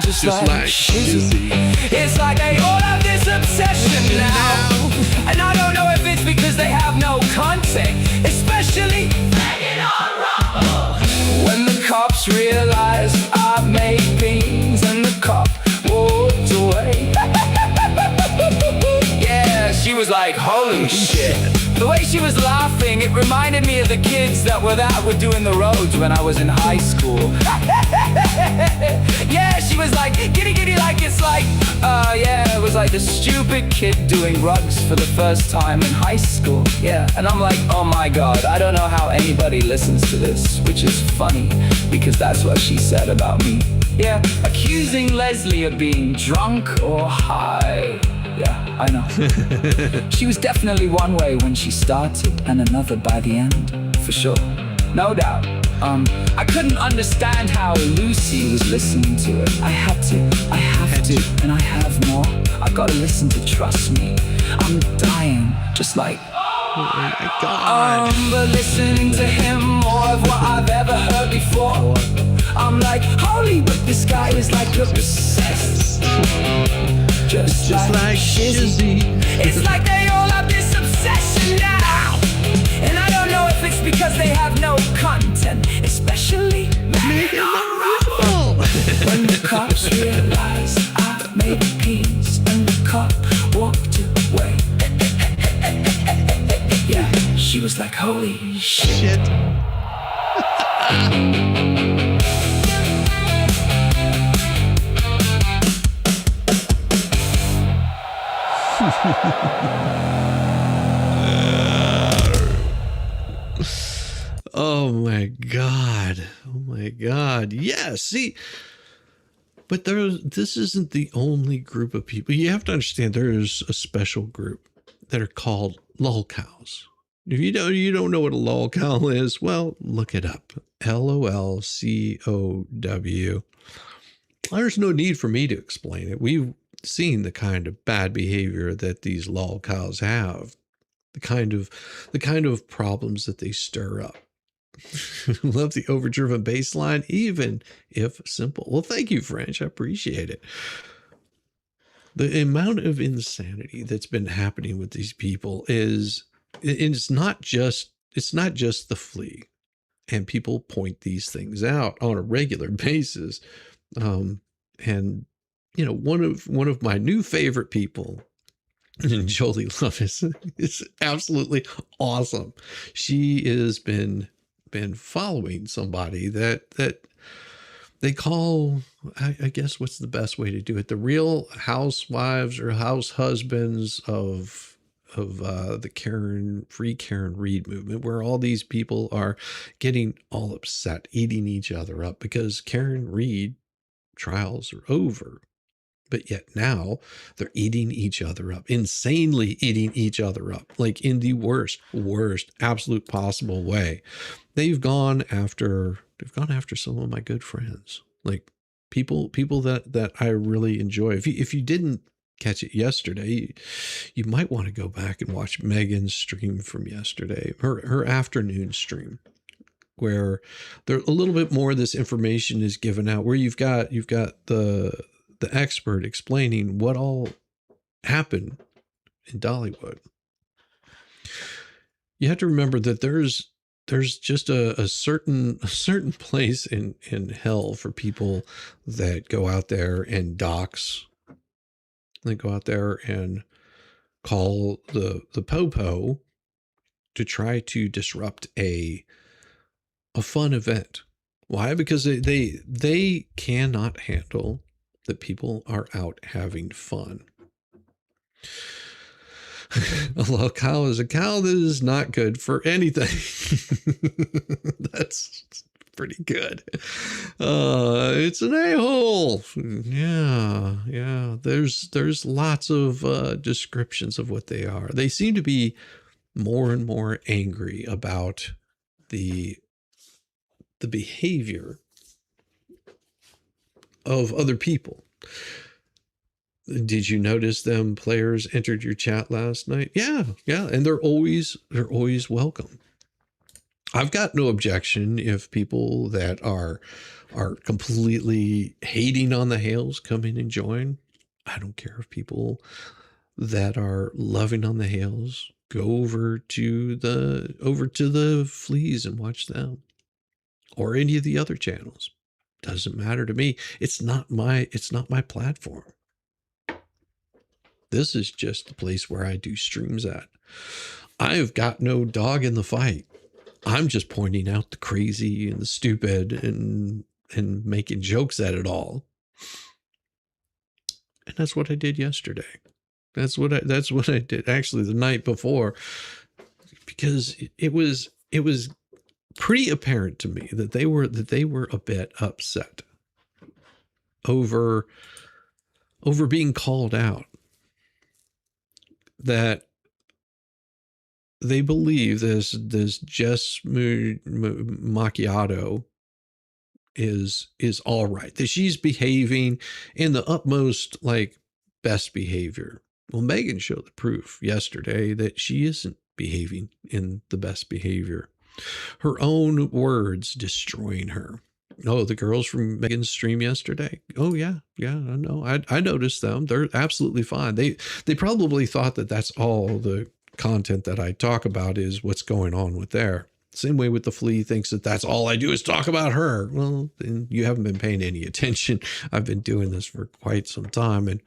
Just like Shizzy. It's like they all have this obsession now. And I don't know if it's because they have no content, especially hanging on Rumble. When the cops realize I made beans and the cop walked away. Yeah, she was like, holy shit. The way she was laughing, it reminded me of the kids that were doing the roads when I was in high school. Yeah, she was like, giddy giddy, like it's like, yeah, it was like the stupid kid doing rugs for the first time in high school. Yeah, and I'm like, oh my god, I don't know how anybody listens to this, which is funny, because that's what she said about me. Yeah, accusing Leslie of being drunk or high. Yeah, I know. She was definitely one way when she started and another by the end, for sure. No doubt. I couldn't understand how Lucy was listening to it. I have to, and I have more. I gotta listen to Trust Me. I'm dying, just like. Oh my God. But listening to him, more of what I've ever heard before. I'm like, holy, but this guy is like obsessed. Just like Shizzy. It's like they all have this obsession now. And I don't know if it's because they have no content, especially making Unbelievable. when the cops realize I made peace and the cop walked away. Yeah, she was like, holy shit. Oh my God. Oh my God. Yeah, see, but this isn't the only group of people. You have to understand there's a special group that are called lolcows. If you don't know what a lolcow is, well, look it up. LOLCOW. There's no need for me to explain it. We've seen the kind of bad behavior that these lolcows have, the kind of problems that they stir up. Love the overdriven bass line, even if simple. Well, thank you, French. I appreciate it. The amount of insanity that's been happening with these people it's not just the flea, and people point these things out on a regular basis. And you know, one of my new favorite people, and Jolie Love is absolutely awesome. She has been following somebody that they call, I guess, what's the best way to do it? The Real Housewives or House Husbands of the Free Karen Reed movement, where all these people are getting all upset, eating each other up because Karen Reed trials are over. But yet now they're eating each other up, insanely eating each other up, like in the worst absolute possible way. They've gone after some of my good friends, like people that I really enjoy. If you didn't catch it yesterday, you might want to go back and watch Megan's stream from yesterday, her afternoon stream, where there a little bit more of this information is given out, where you've got the expert explaining what all happened in Dollywood. You have to remember that there's just a certain place in hell for people that go out there and dox that go out there and call the popo to try to disrupt a fun event. Why? Because they cannot handle that people are out having fun. Although cow is a cow that is not good for anything. That's pretty good. It's an a-hole. Yeah. There's lots of descriptions of what they are. They seem to be more and more angry about the behavior of other people. Did you notice them players entered your chat last night? Yeah. And they're always welcome. I've got no objection if people that are completely hating on the Hales come in and join. I don't care if people that are loving on the Hales go over to the Fleas and watch them, or any of the other channels. Doesn't matter to me. It's not my platform. This is just the place where I do streams at. I've got no dog in the fight. I'm just pointing out the crazy and the stupid and making jokes at it all. And that's what I did yesterday. That's what I did actually the night before, because it was pretty apparent to me that they were a bit upset over being called out, that they believe this Jess Macchiato is all right, that she's behaving in the utmost best behavior. Well, Megan showed the proof yesterday that she isn't behaving in the best behavior. Her own words destroying her. Oh, the girls from Megan's stream yesterday. Oh yeah, I know. I noticed them. They're absolutely fine. They probably thought that that's all the content that I talk about is what's going on with there. Same way with the Flea thinks that that's all I do is talk about her. Well, then you haven't been paying any attention. I've been doing this for quite some time, and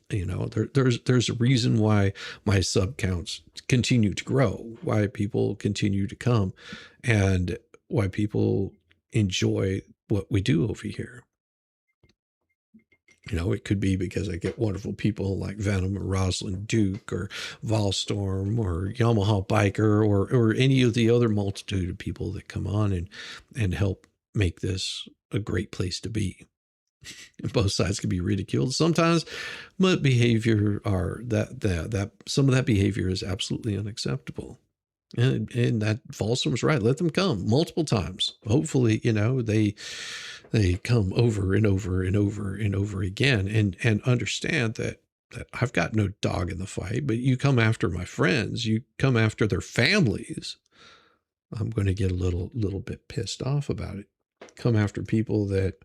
there's a reason why my sub counts continue to grow, why people continue to come, and why people enjoy what we do over here. It could be because I get wonderful people like Venom or Rosalind Duke or Volstorm or Yamaha Biker or any of the other multitude of people that come on and help make this a great place to be. Both sides can be ridiculed sometimes, but behavior that some of that behavior is absolutely unacceptable. And that Volstorm's right. Let them come multiple times. Hopefully, they come over and over and over and over again and understand that I've got no dog in the fight, but you come after my friends, you come after their families, I'm going to get a little bit pissed off about it. Come after people that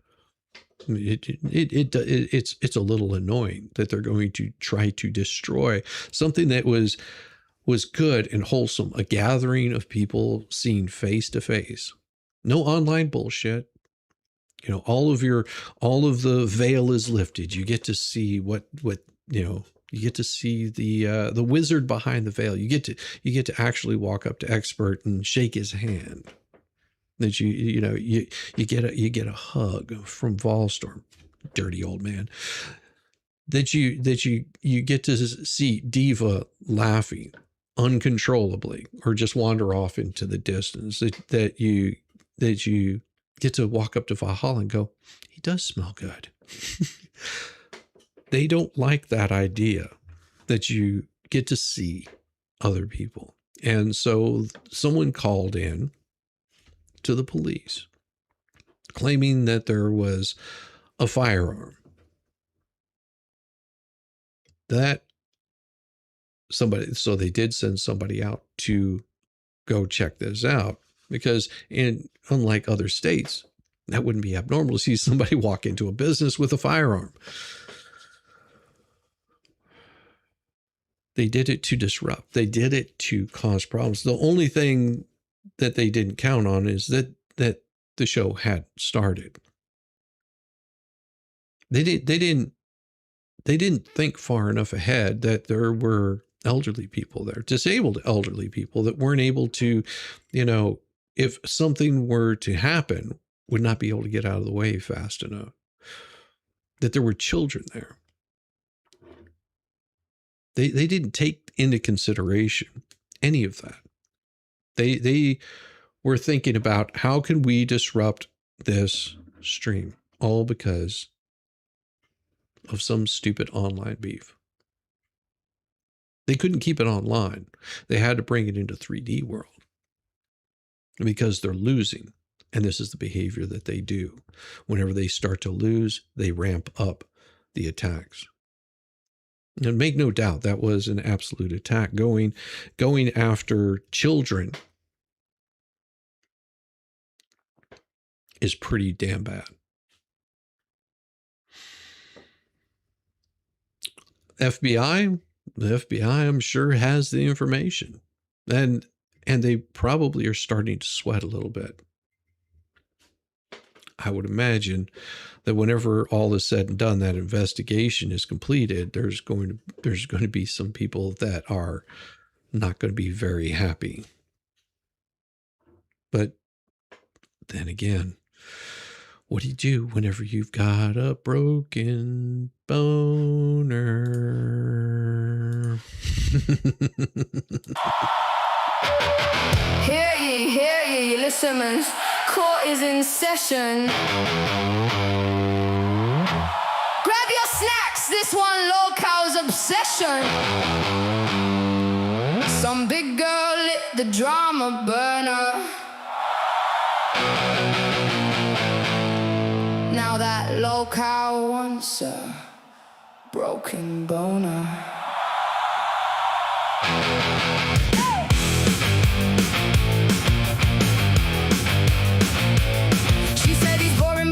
it's a little annoying that they're going to try to destroy something that was good and wholesome, a gathering of people seen face to face. No online bullshit. All of the veil is lifted. You get to see you get to see the wizard behind the veil. You get to actually walk up to Expert and shake his hand. That you get a hug from Volstorm, dirty old man. That you get to see Diva laughing uncontrollably or just wander off into the distance. That you get to walk up to Valhalla and go, he does smell good. They don't like that idea that you get to see other people. And so someone called in to the police claiming that there was a firearm. So they did send somebody out to go check this out, because unlike other states, that wouldn't be abnormal to see somebody walk into a business with a firearm. They did it to disrupt. They did it to cause problems. The only thing that they didn't count on is that the show had started. They didn't they didn't think far enough ahead that there were elderly people there, disabled elderly people that weren't able to, if something were to happen, would not be able to get out of the way fast enough. That there were children there. They didn't take into consideration any of that. They were thinking about how can we disrupt this stream, all because of some stupid online beef. They couldn't keep it online. They had to bring it into 3D world because they're losing. And this is the behavior that they do. Whenever they start to lose, they ramp up the attacks. And make no doubt, that was an absolute attack. Going after children is pretty damn bad. The FBI, I'm sure, has the information. And they probably are starting to sweat a little bit. I would imagine that whenever all is said and done, that investigation is completed, there's going to be some people that are not going to be very happy. But then again, what do you do whenever you've got a broken boner? Hear ye, listeners. Court is in session. Grab your snacks, this one local's obsession. Some big girl lit the drama burner. Now that locale wants a broken boner.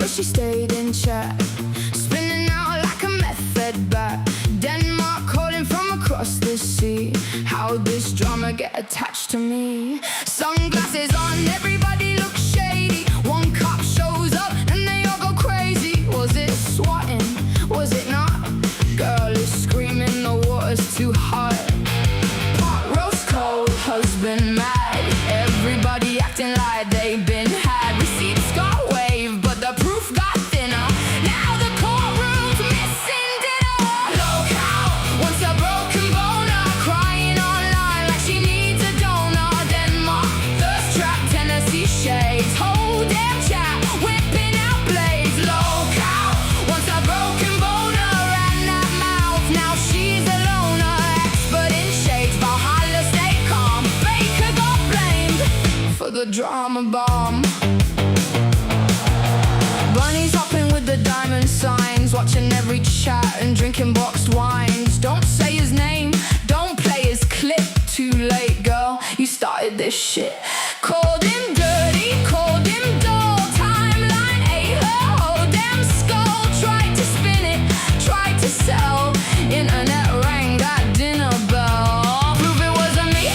She stayed in chat, spinning out like a method back. Denmark calling from across the sea. How'd this drama get attached to me? Sunglasses on, everybody looks shady. One cop shows up and they all go crazy. Was it swatting? Was it not? Girl is screaming, the water's too hot. Pot roast cold, husband mad. Everybody acting like they've been had. Receipts got waived, but the proof got thinner. Now the courtroom's missing dinner. Locale wants a broken boner, crying online like she needs a donor. Denmark, thirst trap, Tennessee shades, whole damn chat, whipping out blades. Locale wants a broken boner, ran that mouth, now she's a loner. Expert in shades, Valhalla stay calm. Baker got blamed for the drama bomb. Bunny's hopping with the diamond signs, watching every chat and drinking boxed wines. Don't say his name, don't play his clip. Too late, girl, you started this shit. Called him dirty, called him dull. Timeline ate her whole damn skull. Tried to spin it, tried to sell. Internet rang that dinner bell. Prove it wasn't me,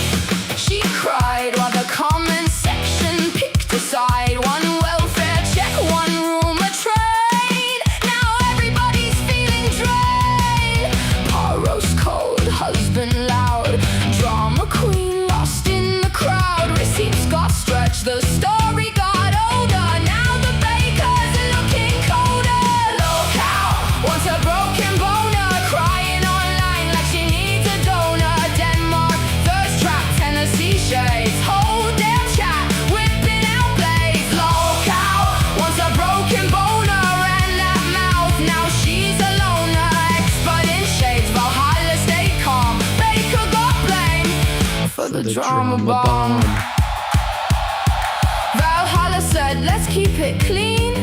she cried, while the comment section picked a side. One welfare check, one room a trade. Now everybody's feeling drained. Pot roast cold, husband loud. Drama queen lost in the crowd. Receipts got stretched, the story got older. Now the bakers are looking colder. Locale wants a broken boner, crying online like she needs a donor. Denmark, thirst trap, Tennessee shades, whole damn chat, whipping out blades. Locale wants a broken boner, ran that mouth, now she's a loner. Expert in shades, Valhalla stay calm. Baker got blamed for the drama bomb. Valhalla said, let's keep it clean.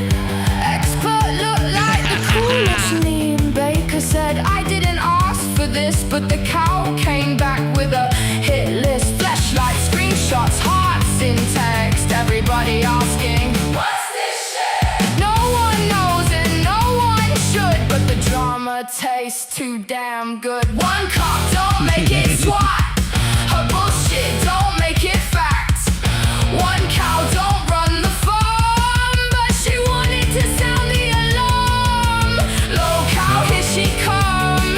Expert looked like the coolest lean. Baker said, I didn't ask for this, but the cow came back with a hit list. Flashlight, screenshots, hearts in text. Everybody asking, what's this shit? No one knows and no one should, but the drama tastes too damn good. One cop, don't make it SWAT. Her bullshit, don't make it fact. One cow, don't run the farm, but she wanted to sound the alarm. Locale, here she comes.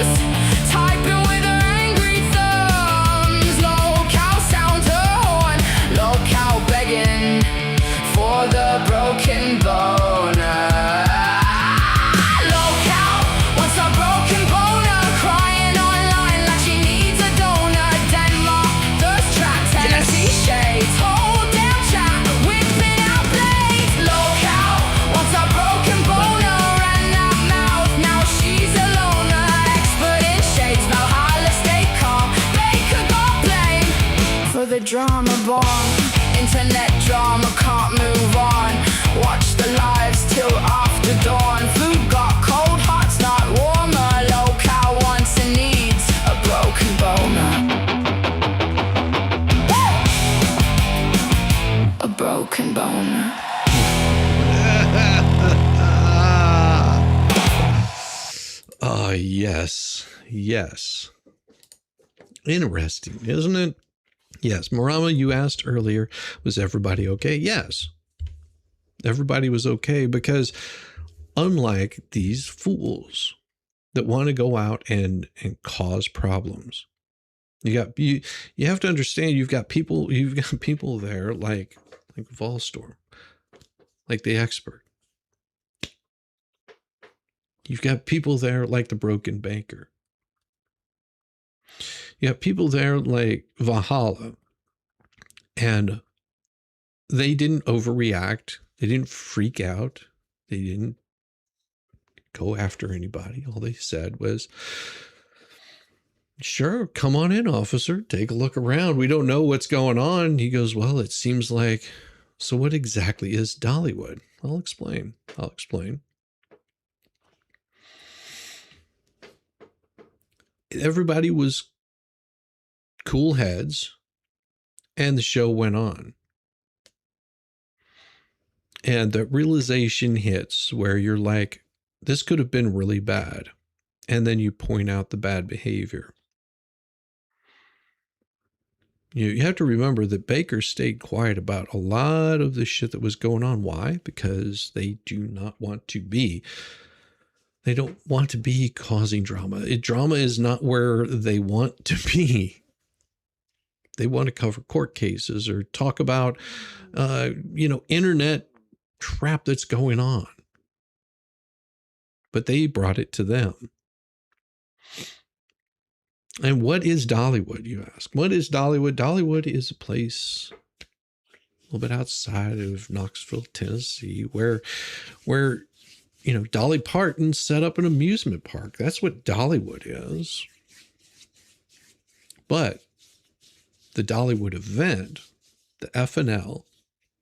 the drama born. Internet drama can't move on. Watch the lives till after dawn. Food got cold, heart's not warmer. Low-cow wants and needs a broken boner. A broken boner. Yes. Yes. Interesting, isn't it? Yes. Marama, you asked earlier, was everybody okay? Yes. Everybody was okay because unlike these fools that want to go out and cause problems, you have to understand you've got people there like Volstorm, like the expert. You've got people there like the broken banker. You have people there like Valhalla, and they didn't overreact. They didn't freak out. They didn't go after anybody. All they said was, sure, come on in, officer. Take a look around. We don't know what's going on. He goes, well, it seems like, so what exactly is Dollywood? I'll explain. Everybody was cool heads, and the show went on. And the realization hits where you're like, this could have been really bad. And then you point out the bad behavior. You have to remember that Baker stayed quiet about a lot of the shit that was going on. Why? Because they do not want to be. They don't want to be causing drama. Drama is not where they want to be. They want to cover court cases or talk about, internet crap that's going on. But they brought it to them. And what is Dollywood, you ask? What is Dollywood? Dollywood is a place a little bit outside of Knoxville, Tennessee, where Dolly Parton set up an amusement park. That's what Dollywood is. But the Dollywood event, the FNL,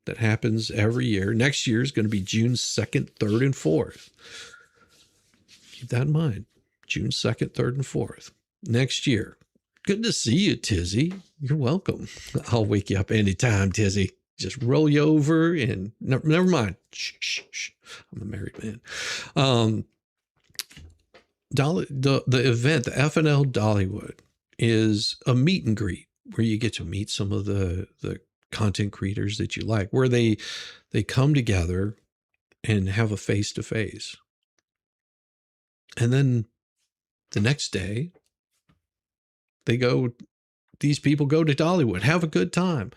that happens every year. Next year is going to be June 2nd, 3rd, and 4th. Keep that in mind. June 2nd, 3rd, and 4th. Next year. Good to see you, Tizzy. You're welcome. I'll wake you up anytime, Tizzy. Just roll you over and never mind. Shh. I'm a married man. The event, the FNL Dollywood, is a meet and greet where you get to meet some of the content creators that you like, where they come together and have a face-to-face. And then the next day, these people go to Dollywood, have a good time.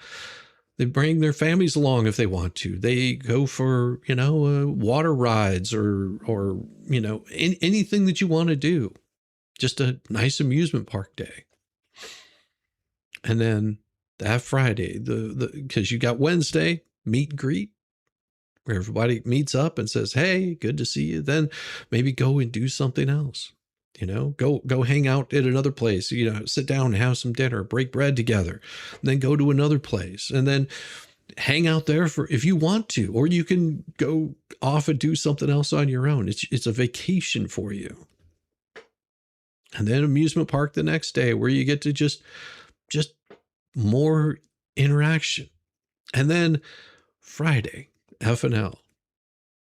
They bring their families along if they want to. They go for, water rides or anything that you want to do. Just a nice amusement park day. And then that Friday, because you got Wednesday, meet and greet, where everybody meets up and says, hey, good to see you. Then maybe go and do something else. Go hang out at another place, sit down and have some dinner, break bread together, and then go to another place and then hang out there if you want to, or you can go off and do something else on your own. It's a vacation for you. And then amusement park the next day where you get to just more interaction. And then Friday, FNL.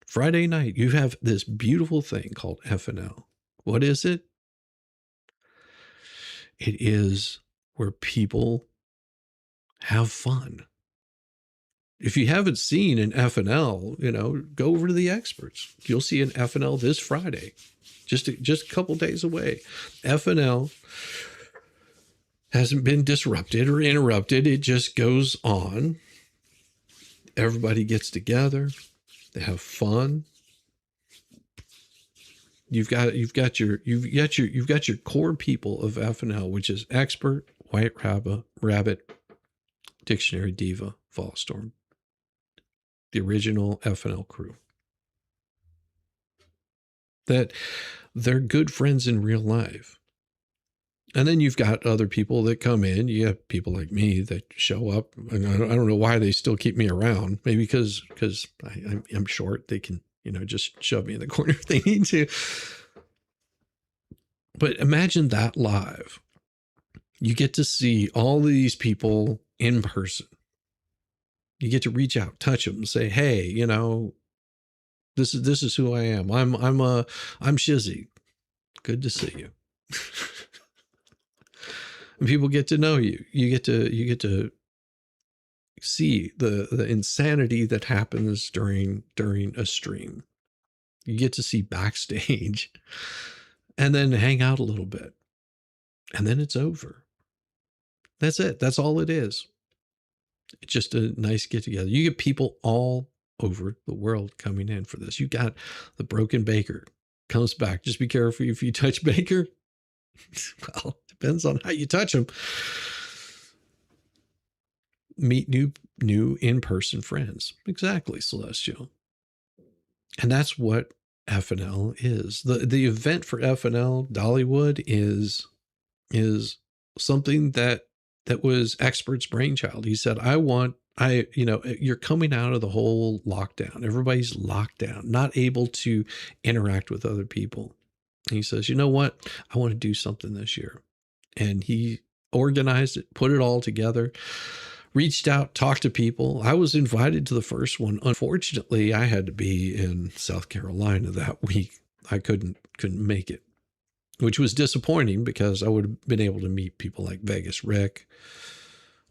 Friday night, you have this beautiful thing called FNL. What is it? It is where people have fun. If you haven't seen an FNL, go over to the experts. You'll see an FNL this Friday, just a couple days away. FNL hasn't been disrupted or interrupted. It just goes on. Everybody gets together. They have fun. You've got your core people of FNL, which is Expert, White Rabbit, Dictionary Diva, Volstorm, the original FNL crew. That they're good friends in real life. And then you've got other people that come in. You have people like me that show up. And I don't know why they still keep me around. Maybe because I'm short. They can, just shove me in the corner if they need to. But imagine that live. You get to see all of these people in person. You get to reach out, touch them, and say, "Hey, this is who I am. I'm Shizzy. Good to see you." And people get to know you. You get to see the insanity that happens during a stream. You get to see backstage and then hang out a little bit. And then it's over. That's it. That's all it is. It's just a nice get together. You get people all over the world coming in for this. You got the Broken Baker comes back. Just be careful if you touch Baker. Well, depends on how you touch him. Meet new in-person friends. Exactly, Celestial. And that's what FNL is. The event for FNL, Dollywood, is something that was Expert's brainchild. He said, you're coming out of the whole lockdown. Everybody's locked down, not able to interact with other people. And he says, you know what? I want to do something this year. And he organized it, put it all together, reached out, talked to people. I was invited to the first one. Unfortunately, I had to be in South Carolina that week. I couldn't make it, which was disappointing because I would have been able to meet people like Vegas Rick,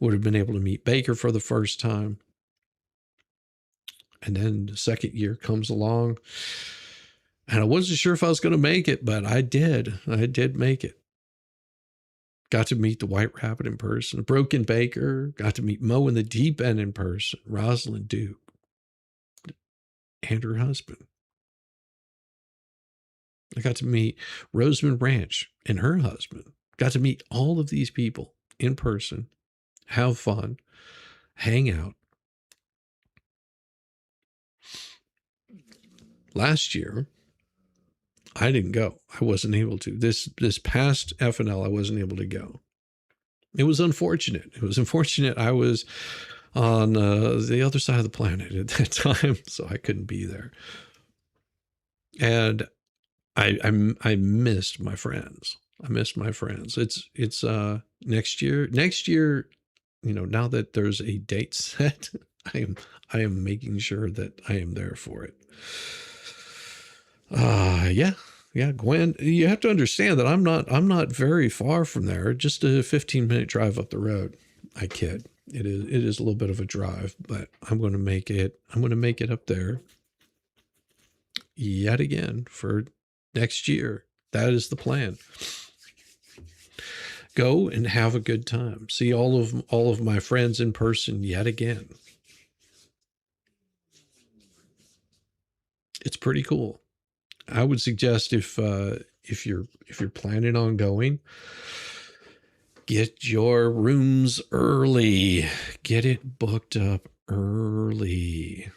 would have been able to meet Baker for the first time. And then the second year comes along. And I wasn't sure if I was going to make it, but I did. I did make it. Got to meet the White Rabbit in person, Broken Baker. Got to meet Mo in the Deep End in person, Rosalind Duke, and her husband. I got to meet Rosamond Ranch and her husband. Got to meet all of these people in person, have fun, hang out. Last year, I didn't go. I wasn't able to. This past FNL, I wasn't able to go. It was unfortunate. It was unfortunate. I was on the other side of the planet at that time, so I couldn't be there. And I missed my friends. I missed my friends. It's next year. Next year, now that there's a date set, I am making sure that I am there for it. Yeah, Gwen, you have to understand that I'm not very far from there. Just a 15-minute drive up the road. I kid. It is a little bit of a drive, but I'm going to make it. I'm going to make it up there yet again for next year. That is the plan. Go and have a good time. See all of my friends in person yet again. It's pretty cool. I would suggest if you're planning on going, get your rooms early. Get it booked up early.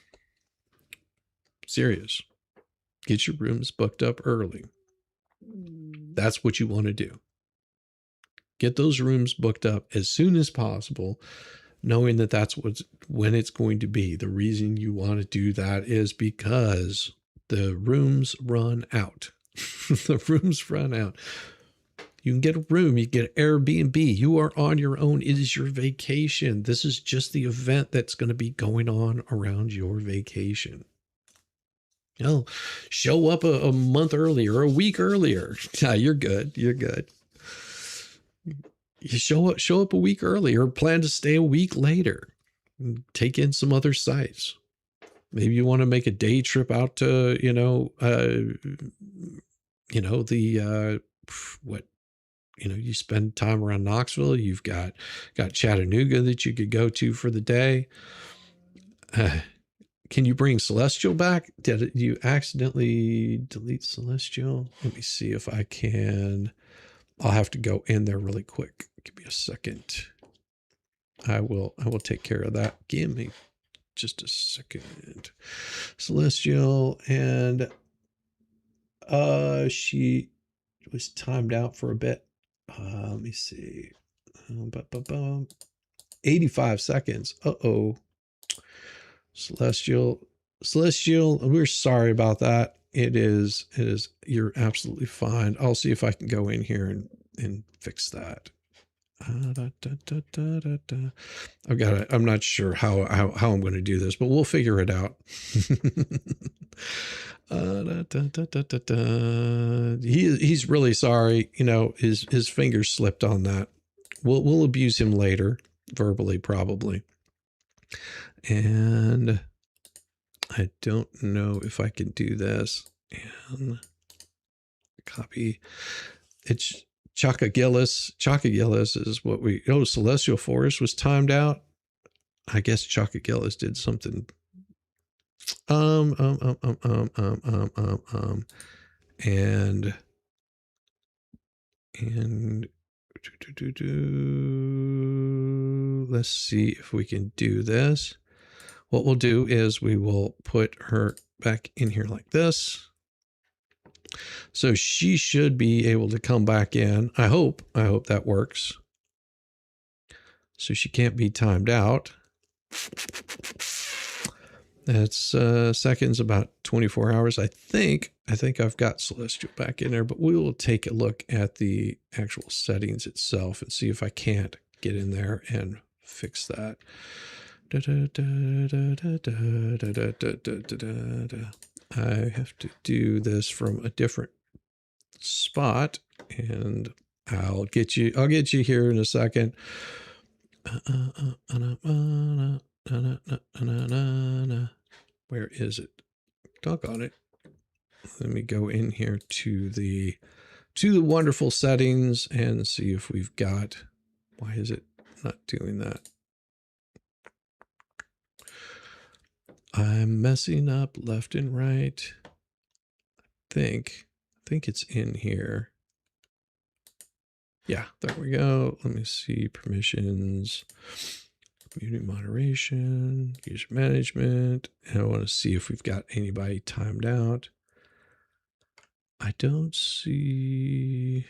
Serious. Get your rooms booked up early. That's what you want to do. Get those rooms booked up as soon as possible, knowing that that's when it's going to be. The reason you want to do that is because the rooms run out. The rooms run out. You can get a room, you get Airbnb. You are on your own. It is your vacation. This is just the event that's going to be going on around your vacation. Show up a month earlier, a week earlier. Yeah, you're good. You're good. You show up a week earlier, plan to stay a week later. Take in some other sites. Maybe you want to make a day trip out to, you spend time around Knoxville. You've got Chattanooga that you could go to for the day. Can you bring Celestial back? Did you accidentally delete Celestial? Let me see if I can. I'll have to go in there really quick. Give me a second. I will take care of that. Give me just a second. Celestial, and she was timed out for a bit. Let me see. 85 seconds. Uh-oh. Celestial, we're sorry about that. It is, you're absolutely fine. I'll see if I can go in here and fix that. I've got it. I'm not sure how I'm going to do this, but we'll figure it out. He's really sorry. You know, his fingers slipped on that. We'll abuse him later, verbally probably. And I don't know if I can do this and copy. It's Chaka Gillis. Chaka Gillis is what we, Celestial Forest was timed out. I guess Chaka Gillis did something. And let's see if we can do this. What we'll do is we will put her back in here like this. So she should be able to come back in. I hope that works. So she can't be timed out. That's seconds, about 24 hours. I think I've got Celestial back in there, but we will take a look at the actual settings itself and see if I can't get in there and fix that. I have to do this from a different spot, and I'll get you here in a second. Where is it? Doggone it. Let me go in here to the wonderful settings and see if we've got, why is it not doing that? I'm messing up left and right. I think it's in here. Yeah, there we go. Let me see, permissions, community moderation, user management. And I want to see if we've got anybody timed out. I don't see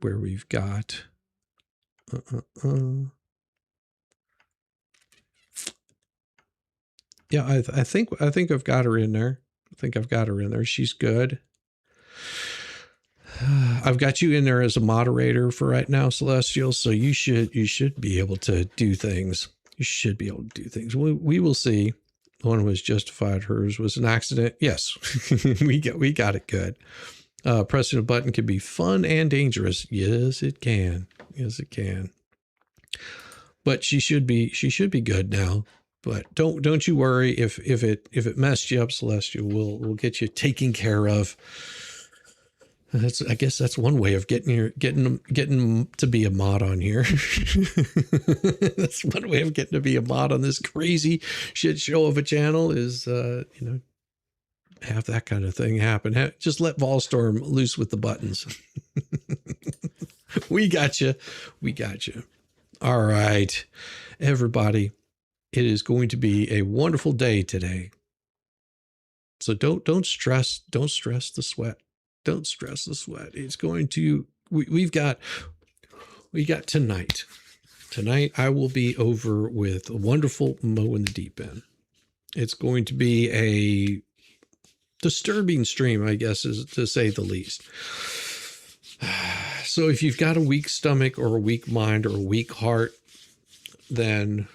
where we've got. Yeah, I think I've got her in there. She's good. I've got you in there as a moderator for right now, Celestial. So you should be able to do things. We will see. One was justified. Hers was an accident. Yes, we got it good. Pressing a button can be fun and dangerous. Yes, it can. But she should be good now. But don't you worry if it messed you up, Celestial. We'll get you taken care of. I guess that's one way of getting to be a mod on here. That's one way of getting to be a mod on this crazy shit show of a channel is have that kind of thing happen. Just let Volstorm loose with the buttons. We got you. All right, everybody. It is going to be a wonderful day today. So don't stress the sweat. Don't stress the sweat. It's going to, we got tonight. Tonight I will be over with a wonderful Mo in the Deep End. It's going to be a disturbing stream, I guess, is to say the least. So if you've got a weak stomach or a weak mind or a weak heart, then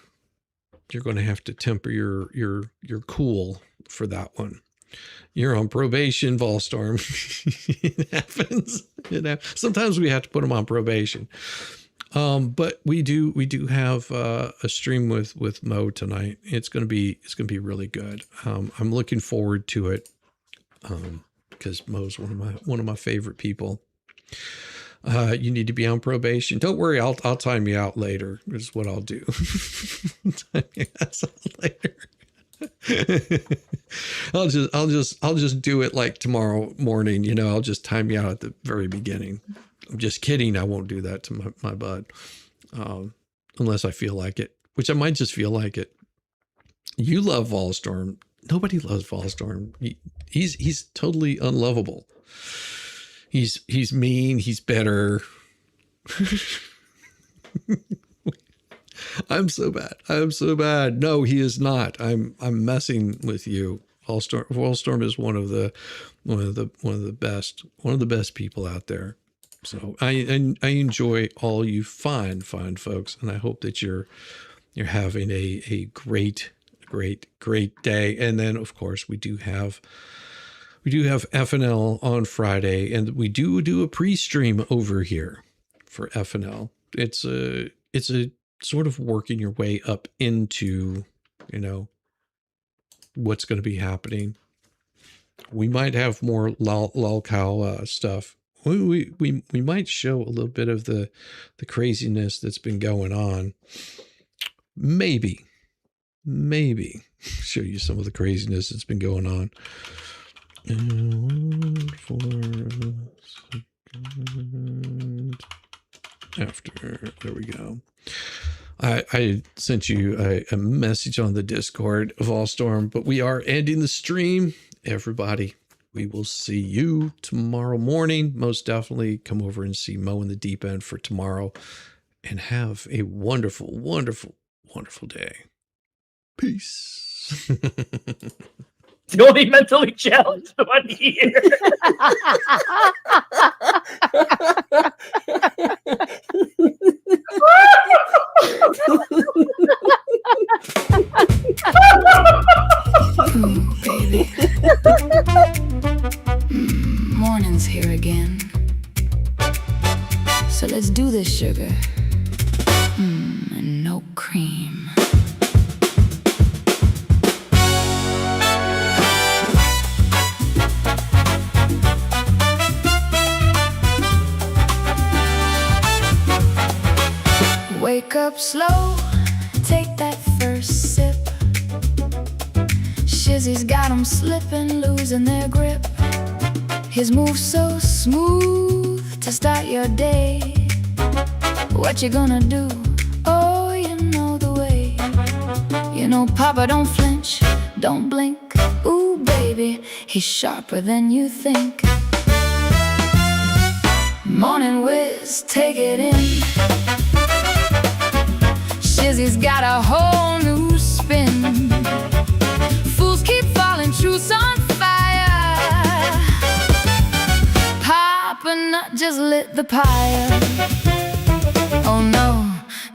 you're going to have to temper your cool for that one. You're on probation, Volstorm. It happens. Sometimes we have to put them on probation. But we do have a stream with Mo tonight. It's gonna be really good. I'm looking forward to it. Because Mo's one of my favorite people. You need to be on probation. Don't worry, I'll time you out later. Is what I'll do. Time you out later. I'll just do it like tomorrow morning. I'll just time you out at the very beginning. I'm just kidding. I won't do that to my bud, unless I feel like it, which I might just feel like it. You love Volstorm. Nobody loves Volstorm. He's totally unlovable. He's mean. He's bitter. I'm so bad. I'm so bad. No, he is not. I'm messing with you. Wallstorm is one of the best people out there. So I enjoy all you fine folks, and I hope that you're having a great day. And then of course we do have FNL on Friday, and we do a pre-stream over here for FNL. It's a sort of working your way up into, what's going to be happening. We might have more lolcow stuff. We might show a little bit of the craziness that's been going on. Maybe show you some of the craziness that's been going on. After, there we go. I sent you a message on the Discord of Allstorm, but we are ending the stream. Everybody, we will see you tomorrow morning. Most definitely come over and see Mo in the Deep End for tomorrow, and have a wonderful, wonderful, wonderful day. Peace. The only mentally challenged one here. Baby. Morning's here again. So let's do this, sugar. And no cream. Wake up slow, take that first sip. Shizzy's got 'em slipping, losing their grip. His moves so smooth to start your day. What you gonna do? Oh, you know the way. You know Papa don't flinch, don't blink. Ooh, baby, he's sharper than you think. Morning Whiz, take it in. Shizzy's got a whole new spin. Fools keep falling, truth's on fire. Papa Nut just lit the pyre. Oh no,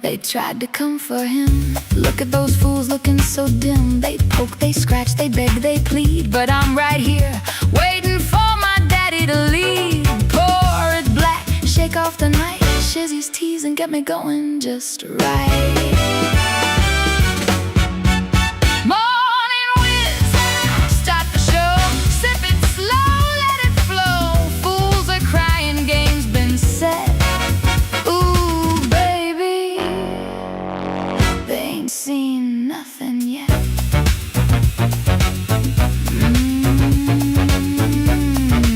they tried to come for him. Look at those fools looking so dim. They poke, they scratch, they beg, they plead. But I'm right here, waiting for my daddy to lead. Pour it black, shake off the night. Shizzy's tease and get me going just right. Morning Whiz, start the show. Sip it slow, let it flow. Fools are crying, game's been set. Ooh, baby, they ain't seen nothing yet.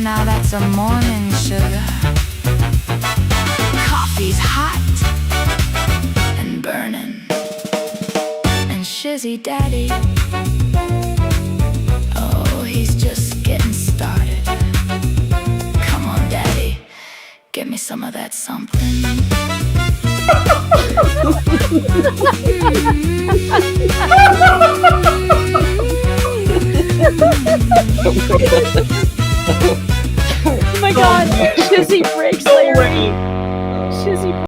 Now that's a morning sugar. Coffee's hot and burning, and Shizzy Daddy, oh, he's just getting started. Come on, Daddy, give me some of that something. Oh my god, Shizzy breaks Larry.